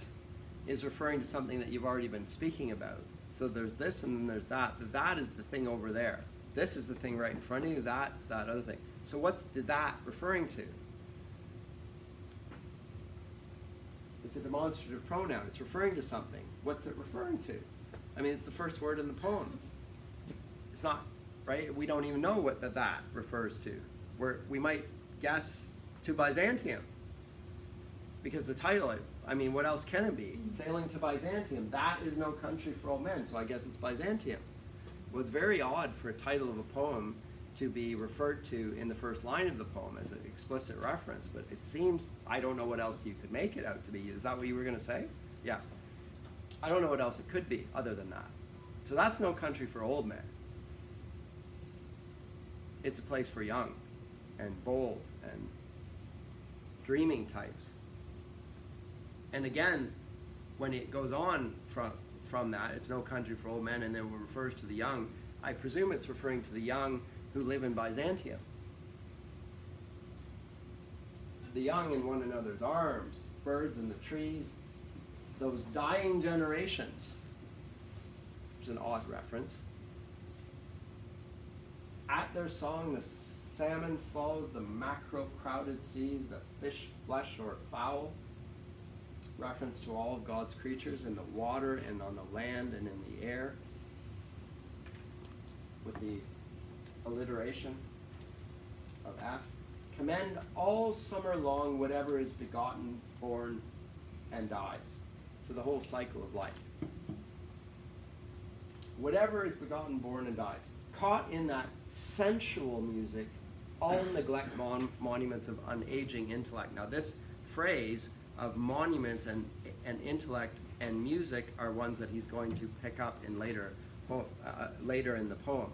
[SPEAKER 1] is referring to something that you've already been speaking about. So there's this and then there's that. The that is the thing over there. This is the thing right in front of you. That's that other thing. So what's the that referring to? It's a demonstrative pronoun. It's referring to something. What's it referring to? I mean, it's the first word in the poem. It's not, right? We don't even know what that refers to. We might guess to Byzantium, because the title, what else can it be? Sailing to Byzantium, that is no country for old men, so I guess it's Byzantium. Well, it's very odd for a title of a poem to be referred to in the first line of the poem as an explicit reference, but it seems, I don't know what else you could make it out to be. Is that what you were going to say? Yeah. I don't know what else it could be other than that. So that's no country for old men. It's a place for young and bold and dreaming types. And again, when it goes on from that, it's no country for old men, and then refers to the young, I presume it's referring to the young who live in Byzantium. The young in one another's arms, birds in the trees, those dying generations, which is an odd reference. At their song, the salmon follows the macro-crowded seas, the fish, flesh, or fowl. Reference to all of God's creatures in the water and on the land and in the air, with the alliteration of F. Commend all summer long whatever is begotten, born, and dies. So the whole cycle of life. Whatever is begotten, born, and dies. Caught in that sensual music, all neglect monuments of unaging intellect. Now this phrase of monuments and intellect and music are ones that he's going to pick up in later in the poem.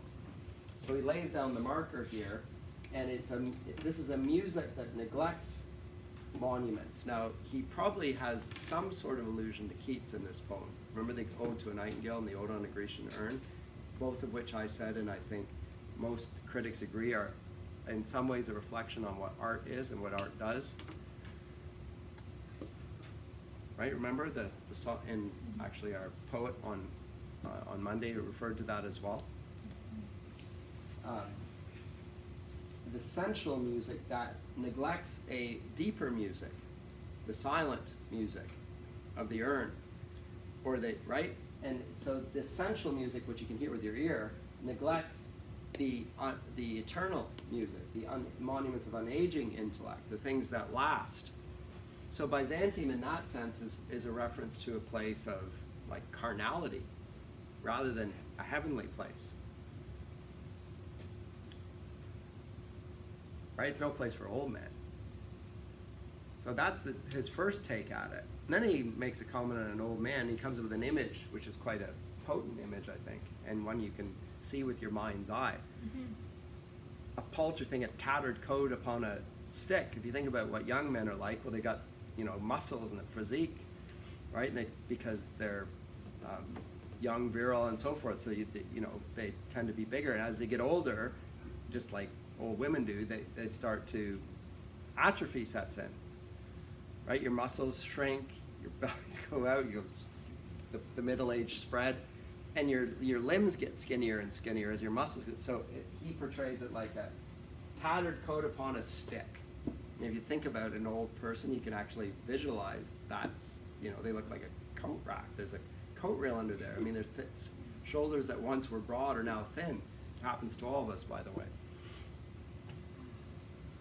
[SPEAKER 1] So he lays down the marker here, and this is a music that neglects monuments. Now he probably has some sort of allusion to Keats in this poem. Remember the Ode to a Nightingale and the Ode on a Grecian Urn, both of which I said, and I think most critics agree, are in some ways a reflection on what art is and what art does. Right? Remember the song, and actually our poet on Monday referred to that as well. The sensual music that neglects a deeper music, the silent music of the urn, or right? And so the sensual music, which you can hear with your ear, neglects the eternal music, the monuments of unaging intellect, the things that last. So Byzantium in that sense is a reference to a place of like carnality rather than a heavenly place. Right? It's no place for old men. So that's his first take at it. And then he makes a comment on an old man. He comes up with an image, which is quite a potent image, I think, and one you can see with your mind's eye.
[SPEAKER 2] Mm-hmm.
[SPEAKER 1] A paltry thing, a tattered coat upon a stick. If you think about what young men are like, well, they got muscles and a physique, right? Because they're young, virile, and so forth. So they tend to be bigger, and as they get older, just like old women do, they start to atrophy sets in. Right, your muscles shrink, your bellies go out, the middle age spread, and your limbs get skinnier and skinnier as your muscles get. So he portrays it like a tattered coat upon a stick. And if you think about an old person, you can actually visualize they look like a coat rack. There's a coat rail under there. I mean, there's shoulders that once were broad are now thin. It happens to all of us, by the way.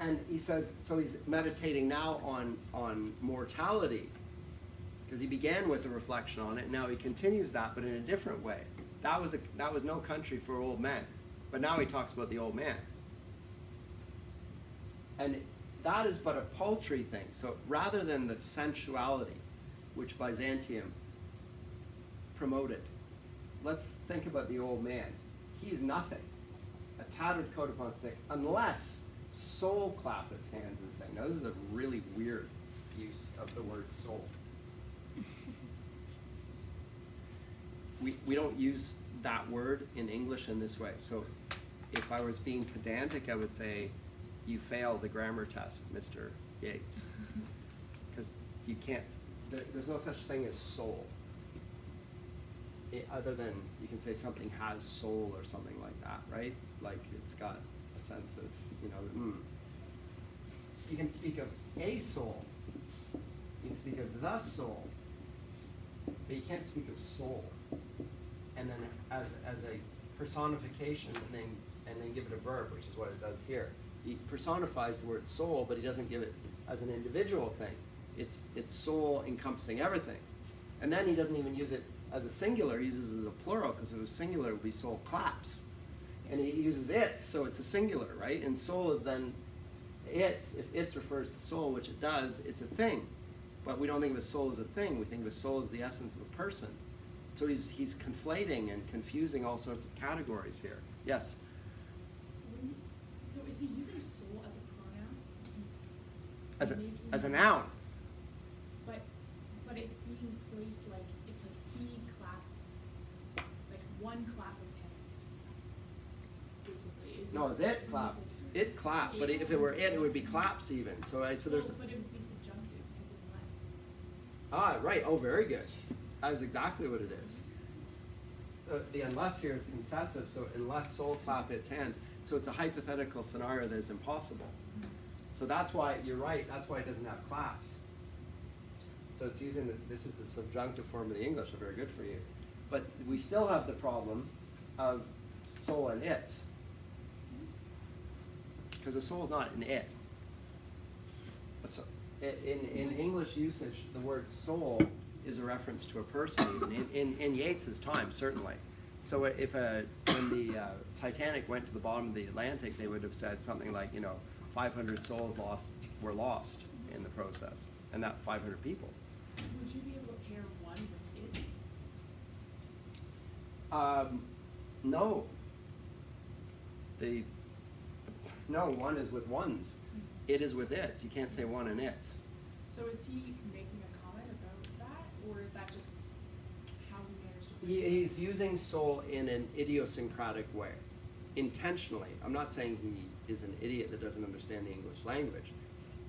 [SPEAKER 1] And he says, so he's meditating now on mortality, because he began with a reflection on it, and now he continues that, but in a different way. That was no country for old men, but now he talks about the old man. And that is but a paltry thing. So rather than the sensuality which Byzantium promoted, let's think about the old man. He's nothing. A tattered coat upon a stick, unless soul clap its hands and sing. Now this is a really weird use of the word soul. We don't use that word in English in this way. So if I was being pedantic, I would say, you failed the grammar test, Mr. Yeats. Because you can't, there's no such thing as soul. Other than you can say something has soul or something like that, right? Like it's got a sense of, You can speak of a soul. You can speak of the soul. But you can't speak of soul. And then as a personification and then give it a verb, which is what it does here. He personifies the word soul, but he doesn't give it as an individual thing. It's soul encompassing everything. And then he doesn't even use it as a singular, he uses it as a plural, because if it was singular, it would be soul claps. And he uses its, so it's a singular, right? And soul is then its. If its refers to soul, which it does, it's a thing. But we don't think of a soul as a thing. We think of a soul as the essence of a person. So he's conflating and confusing all sorts of categories here. Yes?
[SPEAKER 3] So is he using soul as a pronoun?
[SPEAKER 1] As a noun.
[SPEAKER 3] But it's being placed like it's like he clapped, like one clap of hands.
[SPEAKER 1] No, it's it clap. It clap, but if it were it would be claps even. So there's.
[SPEAKER 3] But it would be subjunctive because unless.
[SPEAKER 1] Ah, right. Oh, very good. That is exactly what it is. The unless here is incessive, so unless soul clap its hands. So it's a hypothetical scenario that is impossible. So that's why, you're right, that's why it doesn't have claps. So it's using, this is the subjunctive form of the English, so very good for you. But we still have the problem of soul and it. Because the soul is not an it. So, in English usage, the word soul is a reference to a person, even in Yeats's time, certainly. So if when the Titanic went to the bottom of the Atlantic, they would have said something like, 500 souls were lost in the process, and that 500 people.
[SPEAKER 3] Would you be able to pair one with its?
[SPEAKER 1] No. No, one is with ones. It is with its. You can't say one and its.
[SPEAKER 3] So is he making a comment about that, or is that just how he managed to?
[SPEAKER 1] He's using soul in an idiosyncratic way, intentionally. I'm not saying he is an idiot that doesn't understand the English language.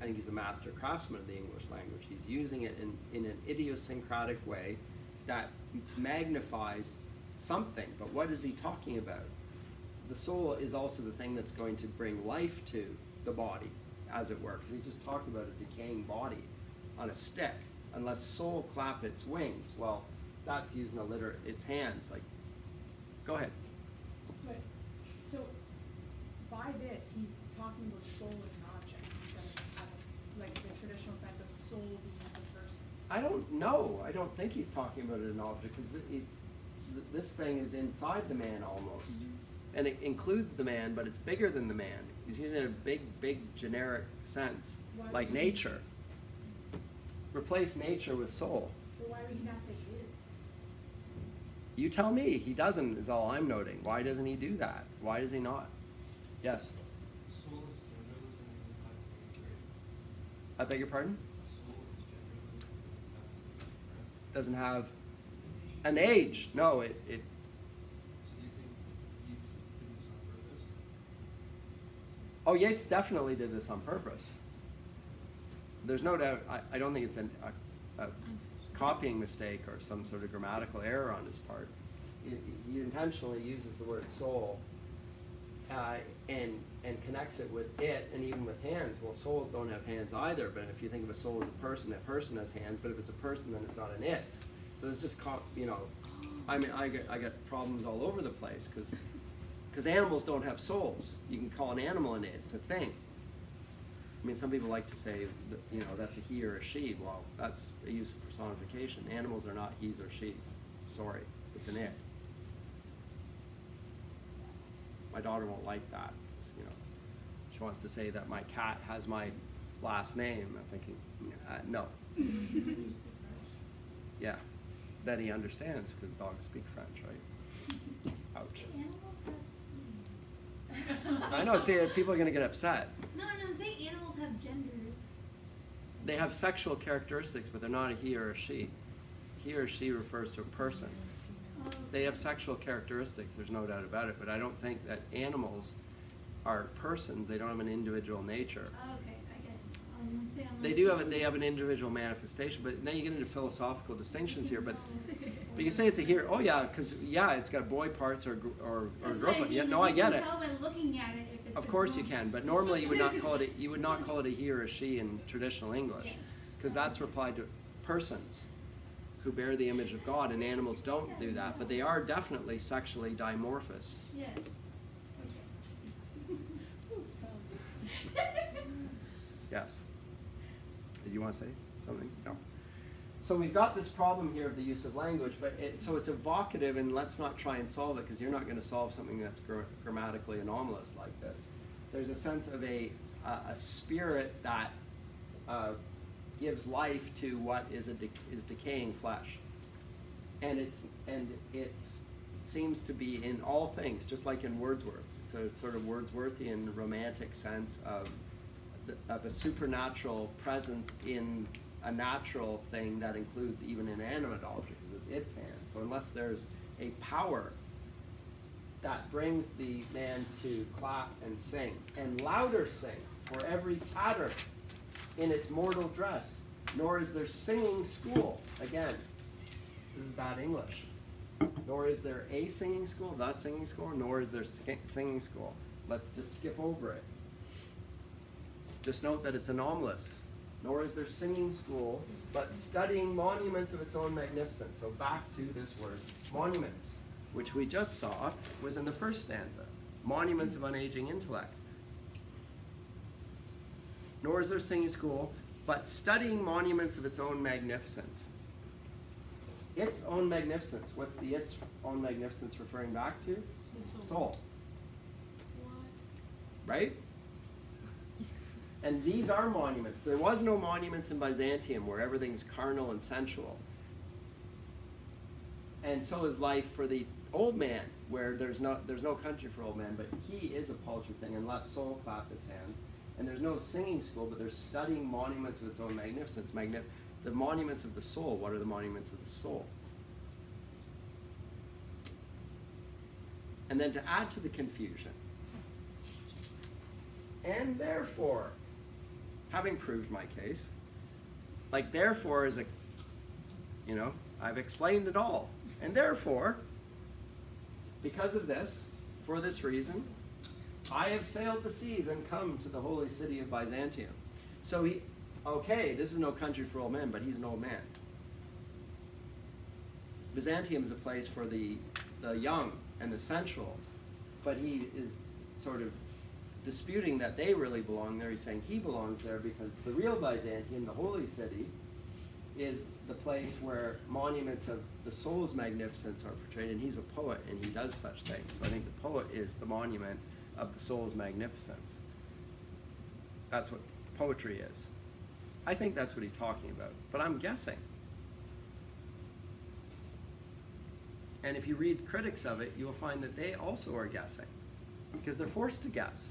[SPEAKER 1] I think he's a master craftsman of the English language. He's using it in an idiosyncratic way that magnifies something. But what is he talking about? The soul is also the thing that's going to bring life to the body, as it were. Because he's just talking about a decaying body on a stick. Unless soul clap its wings, well, that's using its hands. Like, go ahead.
[SPEAKER 3] But so by this, he's talking about soul as an object instead of as like the traditional sense of soul being a person.
[SPEAKER 1] I don't know. I don't think he's talking about it as an object because this thing is inside the man almost. And it includes the man, but it's bigger than the man. He's using it in a big generic sense, like nature. Replace nature with soul.
[SPEAKER 3] But why would he not say is?
[SPEAKER 1] You tell me. He doesn't, is all I'm noting. Why doesn't he do that? Why does he not? Yes?
[SPEAKER 4] Soul is genderless and it doesn't have to be great.
[SPEAKER 1] I beg your pardon?
[SPEAKER 4] Soul is genderless and
[SPEAKER 1] Doesn't have an age. No, it
[SPEAKER 4] So do you think Yeats did this on purpose?
[SPEAKER 1] Oh, Yeats definitely did this on purpose. There's no doubt. I don't think it's a copying mistake or some sort of grammatical error on his part. He intentionally uses the word soul and connects it with it and even with hands. Well, souls don't have hands either, but if you think of a soul as a person has hands, but if it's a person, then it's not an it. So it's just, I mean, I get problems all over the place because animals don't have souls. You can call an animal an it. It's a thing. I mean, some people like to say, that's a he or a she. Well, that's a use of personification. Animals are not he's or she's. Sorry, it's an it. My daughter won't like that. She wants to say that my cat has my last name. I'm thinking, no.
[SPEAKER 3] Do you speak French?
[SPEAKER 1] Yeah, that he understands because dogs speak French, right? Ouch.
[SPEAKER 5] Animals have.
[SPEAKER 1] I know. See, people are going to get upset.
[SPEAKER 5] No, I'm saying animals have genders.
[SPEAKER 1] They have sexual characteristics, but they're not a he or a she. He or she refers to a person.
[SPEAKER 5] Oh.
[SPEAKER 1] They have sexual characteristics, there's no doubt about it, but I don't think that animals are persons. They don't have an individual nature.
[SPEAKER 5] Oh, okay, I get it. I was gonna say, I'm
[SPEAKER 1] They
[SPEAKER 5] like,
[SPEAKER 1] do have an individual manifestation, but then you get into philosophical distinctions here. But you can say it's a here. Oh yeah, because it's got boy parts or
[SPEAKER 5] that's
[SPEAKER 1] girl
[SPEAKER 5] what I
[SPEAKER 1] parts.
[SPEAKER 5] mean,
[SPEAKER 1] Yeah,
[SPEAKER 5] like,
[SPEAKER 1] no, I
[SPEAKER 5] you
[SPEAKER 1] get
[SPEAKER 5] can
[SPEAKER 1] it.
[SPEAKER 5] tell by looking at it if it's
[SPEAKER 1] Of
[SPEAKER 5] a
[SPEAKER 1] course you
[SPEAKER 5] girl.
[SPEAKER 1] can, but normally you would not call it. You would not call it a he or a she in traditional English,
[SPEAKER 5] Yes.
[SPEAKER 1] because that's replied to persons who bear the image of God, and animals don't do that, but they are definitely sexually dimorphous.
[SPEAKER 5] Yes.
[SPEAKER 1] Yes. Did you want to say something? No. So we've got this problem here of the use of language, but so it's evocative, and let's not try and solve it because you're not going to solve something that's grammatically anomalous like this. There's a sense of a spirit that gives life to what is decaying flesh, and it seems to be in all things, just like in Wordsworth. It's a sort of Wordsworthian romantic sense of a supernatural presence in a natural thing that includes even inanimate objects. It's its hands. So unless there's a power that brings the man to clap and sing, and louder sing for every tatter in its mortal dress, nor is there singing school. Again, this is bad English. Nor is there a singing school, the singing school, nor is there singing school. Let's just skip over it. Just note that it's anomalous. Nor is there singing school, but studying monuments of its own magnificence. So back to this word, monuments, which we just saw was in the first stanza. Monuments of unaging intellect. Nor is there singing school, but studying monuments of its own magnificence. Its own magnificence. What's the its own magnificence referring back to?
[SPEAKER 2] The
[SPEAKER 1] Soul.
[SPEAKER 2] What?
[SPEAKER 1] Right? And these are monuments. There was no monuments in Byzantium where everything's carnal and sensual. And so is life for the old man, where there's no country for old man, but he is a paltry thing unless soul clap its hand. And there's no singing school, but there's studying monuments of its own magnificence. The monuments of the soul. What are the monuments of the soul? And then to add to the confusion, and therefore, having proved my case, like therefore is a, I've explained it all. And therefore, because of this, for this reason, I have sailed the seas and come to the holy city of Byzantium. So this is no country for old men, but he's an old man. Byzantium is a place for the young and the sensual, but he is sort of disputing that they really belong there. He's saying he belongs there because the real Byzantium, the holy city, is the place where monuments of the soul's magnificence are portrayed, and he's a poet and he does such things. So I think the poet is the monument of the soul's magnificence. That's what poetry is. I think that's what he's talking about, but I'm guessing. And if you read critics of it, you will find that they also are guessing, because they're forced to guess.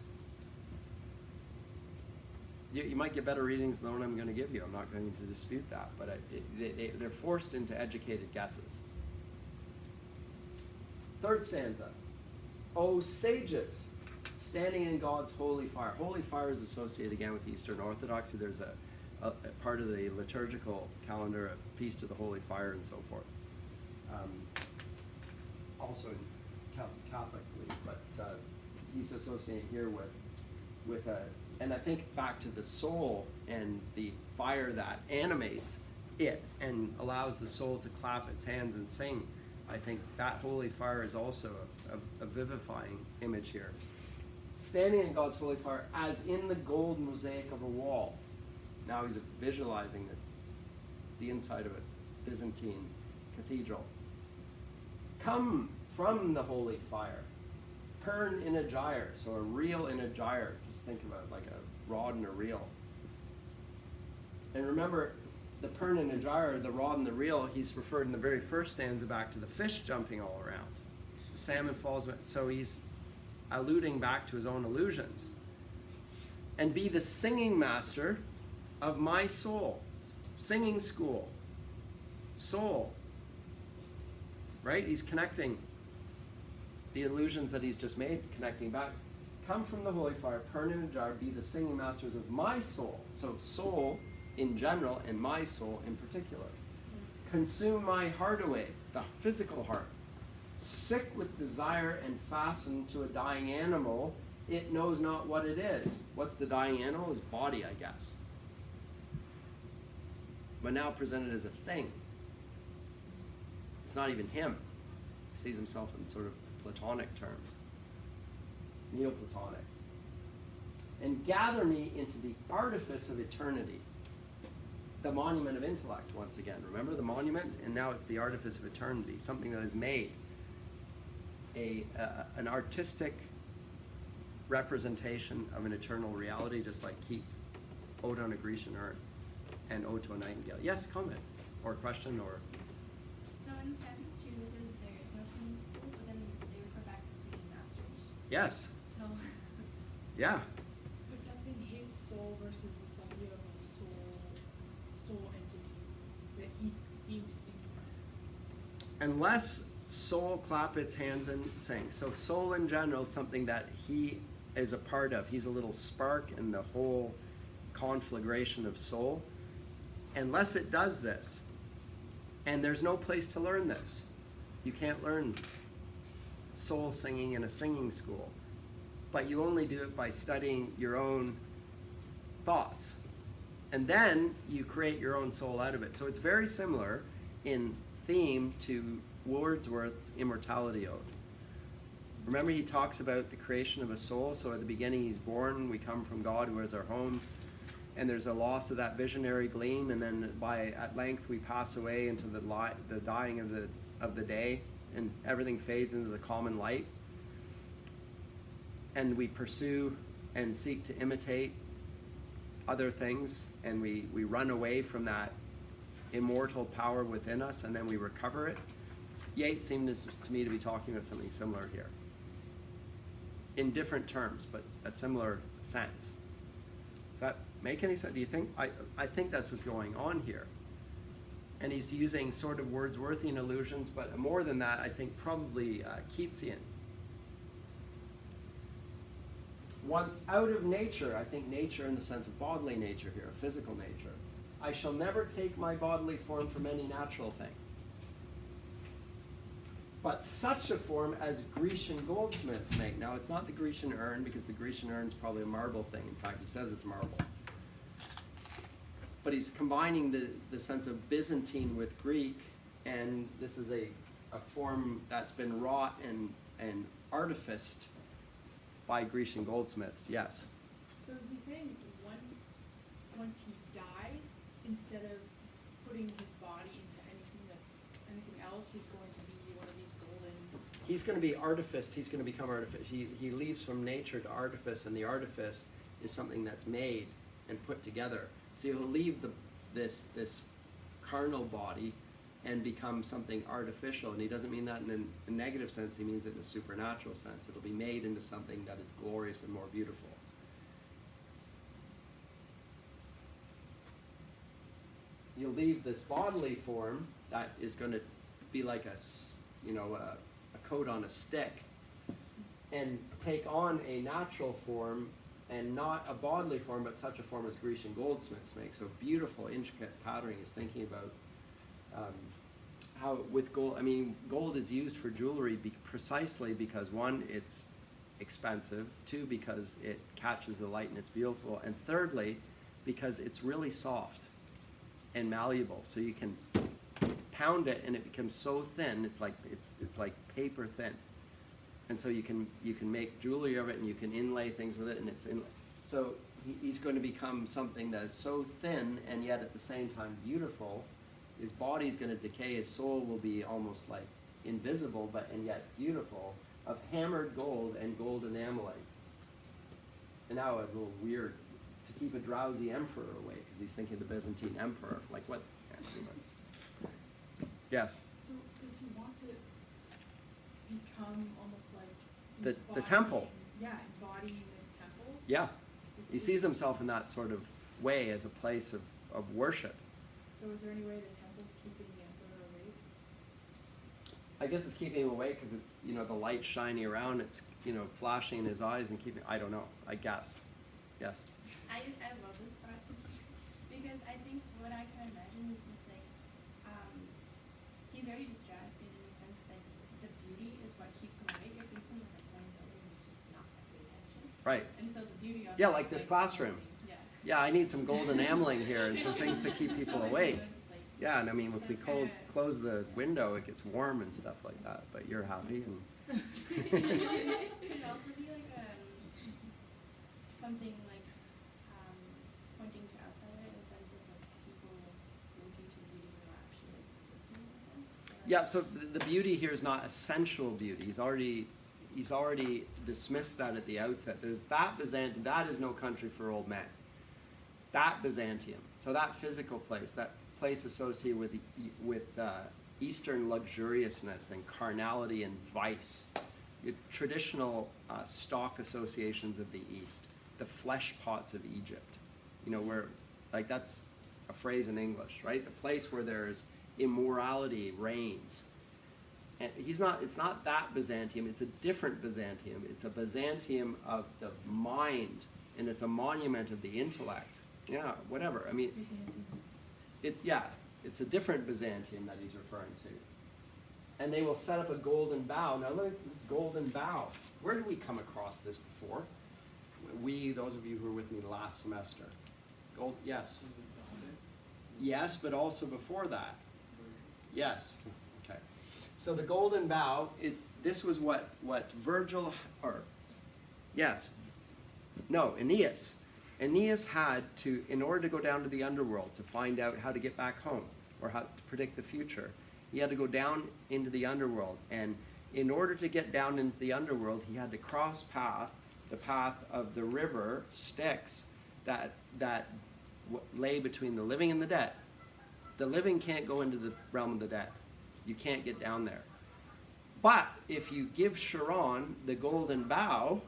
[SPEAKER 1] You might get better readings than the one I'm going to give you. I'm not going to dispute that, but they're forced into educated guesses. Third stanza. O sages, standing in God's holy fire. Holy fire is associated again with Eastern Orthodoxy. There's a part of the liturgical calendar, a feast of the holy fire and so forth. Also in Catholicly, but he's associated here with and I think back to the soul and the fire that animates it and allows the soul to clap its hands and sing. I think that holy fire is also a vivifying image here. Standing in God's holy fire as in the gold mosaic of a wall. Now he's visualizing the inside of a Byzantine cathedral. Come from the holy fire. Pern in a gyre, so a reel in a gyre. Just think about it like a rod and a reel. And remember, the pern in a gyre, the rod and the reel, he's referred in the very first stanza back to the fish jumping all around. The salmon falls, so he's alluding back to his own illusions. And be the singing master of my soul. Singing school. Soul. Right? He's connecting the illusions that he's just made, connecting back. Come from the holy fire, pern in a jar, be the singing masters of my soul. So soul in general and my soul in particular. Consume my heart away, the physical heart. Sick with desire and fastened to a dying animal, it knows not what it is. What's the dying animal? His body, I guess. But now presented as a thing. It's not even him. He sees himself in sort of Platonic terms, Neoplatonic. And gather me into the artifice of eternity, the monument of intellect once again. Remember the monument? And now it's the artifice of eternity, something that is made, an artistic representation of an eternal reality, just like Yeats' Ode on a Grecian Urn and Ode to a Nightingale. Yes, comment or question or...
[SPEAKER 6] So in stanza 2, it says there is no singing school, but then they refer back to singing masters.
[SPEAKER 1] Yes.
[SPEAKER 6] So
[SPEAKER 1] Yeah.
[SPEAKER 2] But that's in his soul versus this idea of a soul entity that he's being distinct from.
[SPEAKER 1] Unless soul clap its hands and sing. So soul in general is something that he is a part of. He's a little spark in the whole conflagration of soul. Unless it does this, and there's no place to learn this. You can't learn soul singing in a singing school, but you only do it by studying your own thoughts. And then you create your own soul out of it. So it's very similar in theme to Wordsworth's Immortality Ode. Remember, he talks about the creation of a soul. So at the beginning he's born, we come from God who is our home, and there's a loss of that visionary gleam, and then at length we pass away into the dying of the day, and everything fades into the common light. And we pursue and seek to imitate other things, and we run away from that immortal power within us, and then we recover it. Yeats seems to me to be talking about something similar here. In different terms, but a similar sense. Does that make any sense? Do you think? I think that's what's going on here. And he's using sort of Wordsworthian allusions, but more than that, I think probably Keatsian. Once out of nature, I think nature in the sense of bodily nature here, physical nature, I shall never take my bodily form from any natural thing, but such a form as Grecian goldsmiths make. Now, it's not the Grecian urn, because the Grecian urn is probably a marble thing. In fact, he says it's marble. But he's combining the sense of Byzantine with Greek, and this is a form that's been wrought and artificed by Grecian goldsmiths. Yes?
[SPEAKER 3] So is he saying once he dies, instead of putting his body into anything else, he's going to be one of these golden...
[SPEAKER 1] He's going to be artificed. He's going to become artifice. He leaves from nature to artifice, and the artifice is something that's made and put together. So he'll leave this carnal body and become something artificial. And he doesn't mean that in a negative sense. He means it in a supernatural sense. It'll be made into something that is glorious and more beautiful. You'll leave this bodily form that is going to be like a coat on a stick, and take on a natural form, and not a bodily form, but such a form as Grecian goldsmiths make. So beautiful, intricate patterning is thinking about how with gold, I mean, gold is used for jewelry precisely because, one, it's expensive, two, because it catches the light and it's beautiful, and thirdly, because it's really soft and malleable. So you can pound it and it becomes so thin, it's like paper thin. And so you can make jewelry of it, and you can inlay things with it, and so he's going to become something that is so thin and yet at the same time beautiful. His body's going to decay. His soul will be almost like invisible, and yet beautiful, of hammered gold and gold enameling. And now a little weird to keep a drowsy emperor awake, because he's thinking of the Byzantine emperor. Like what? Yes.
[SPEAKER 3] So does he want to become almost like
[SPEAKER 1] The temple?
[SPEAKER 3] Yeah, embodying this temple.
[SPEAKER 1] Yeah. He sees himself in that sort of way as a place of worship.
[SPEAKER 3] So is there any way the temple's keeping the emperor awake?
[SPEAKER 1] I guess it's keeping him awake because it's, the light shining around, it's, flashing in his eyes and keeping, I don't know, I guess. Yes?
[SPEAKER 6] I love this part because I think what I can imagine is just like he's already distracted in the sense that the beauty is what keeps him awake. If he's in like a point building, he's just not paying attention.
[SPEAKER 1] Right.
[SPEAKER 6] And so the beauty of
[SPEAKER 1] Yeah,
[SPEAKER 6] it
[SPEAKER 1] like
[SPEAKER 6] is,
[SPEAKER 1] this classroom.
[SPEAKER 6] Yeah.
[SPEAKER 1] Yeah, I need some gold enameling here and some things to keep people awake. Yeah, and I mean, if we close the window, it gets warm and stuff like that, but you're happy. And
[SPEAKER 6] It could also be like something like pointing to outside it in a sense of like people looking to the beauty and not actually like listening in a sense.
[SPEAKER 1] yeah, so the beauty here is not essential beauty. He's already dismissed that at the outset. There's that Byzantium, that is no country for old men. That Byzantium, so that physical place, that place associated with Eastern luxuriousness and carnality and vice, your traditional stock associations of the East, the flesh pots of Egypt, where, like, that's a phrase in English, right? The place where there's immorality reigns. And it's not that Byzantium, it's a different Byzantium. It's a Byzantium of the mind, and it's a monument of the intellect. Yeah, whatever. I mean, it's a different Byzantium that he's referring to. And they will set up a golden bow. Now look at this golden bow. Where did we come across this before? We, those of you who were with me last semester. Yes. Yes, but also before that. Yes. Okay. So the golden bow this was what Virgil, or yes. No, Aeneas. Aeneas had to, in order to go down to the underworld to find out how to get back home or how to predict the future, he had to go down into the underworld. And in order to get down into the underworld, he had to cross the path of the river Styx that lay between the living and the dead. The living can't go into the realm of the dead. You can't get down there. But if you give Chiron the golden bow,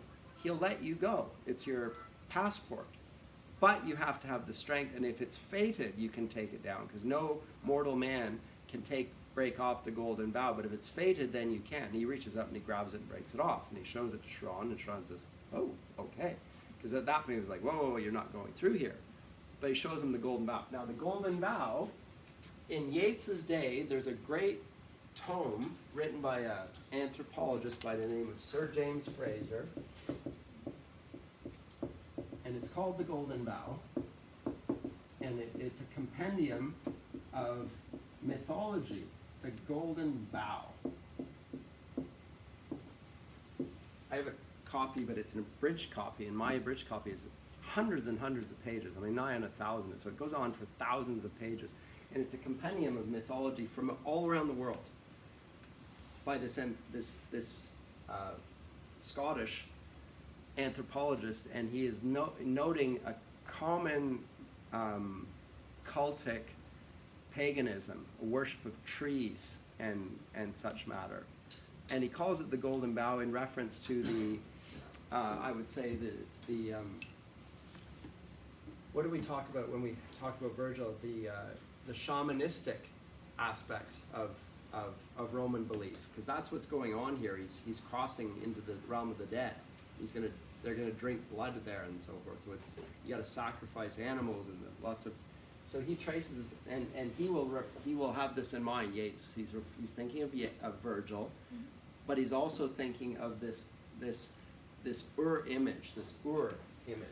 [SPEAKER 1] he'll let you go. It's your passport. But you have to have the strength, and if it's fated, you can take it down, because no mortal man can break off the golden bow, but if it's fated, then you can. And he reaches up and he grabs it and breaks it off, and he shows it to Chiron, and Chiron says, oh, okay. Because at that point he was like, whoa, you're not going through here. But he shows him the golden bow. Now the golden bow, in Yeats's day, there's a great tome written by an anthropologist by the name of Sir James Fraser, and it's called The Golden Bow, and it's a compendium of mythology, the Golden Bow. I have a copy, but it's an abridged copy, and my abridged copy is hundreds and hundreds of pages. I mean, nigh on 1,000, so it goes on for thousands of pages, and it's a compendium of mythology from all around the world by this Scottish anthropologist, and he is noting a common cultic paganism, a worship of trees and such matter. And he calls it the Golden Bow in reference to the, I would say, the what do we talk about when we talk about Virgil? The shamanistic aspects of Roman belief, because that's what's going on here. He's crossing into the realm of the dead. They're gonna drink blood there and so forth. So you got to sacrifice animals and lots of. So he traces this, and he will have this in mind. Yeats, he's thinking of Virgil, but he's also thinking of this Ur image, this Ur image.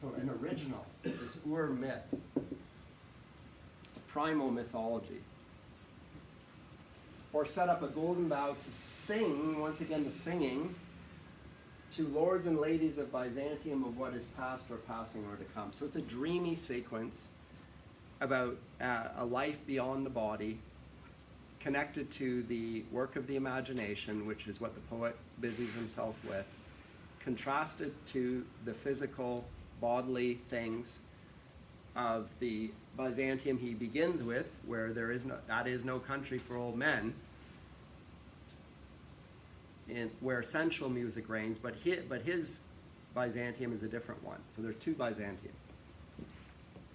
[SPEAKER 1] So an original, this Ur myth, primal mythology. Or set up a golden bow to sing, once again the singing, to lords and ladies of Byzantium of what is past or passing or to come. So it's a dreamy sequence about a life beyond the body, connected to the work of the imagination, which is what the poet busies himself with, contrasted to the physical, bodily things of the Byzantium he begins with, where that is no country for old men, where sensual music reigns, but his Byzantium is a different one. So there are two Byzantium.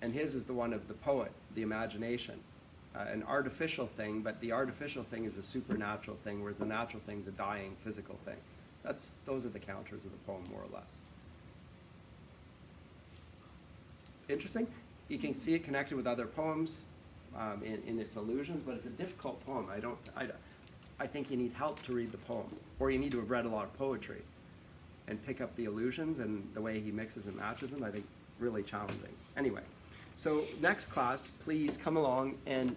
[SPEAKER 1] And his is the one of the poet, the imagination, an artificial thing, but the artificial thing is a supernatural thing, whereas the natural thing is a dying physical thing. Those are the counters of the poem, more or less. Interesting? You can see it connected with other poems in its allusions, but it's a difficult poem. I think you need help to read the poem, or you need to have read a lot of poetry and pick up the allusions and the way he mixes and matches them. I think really challenging. Anyway, so next class, please come along and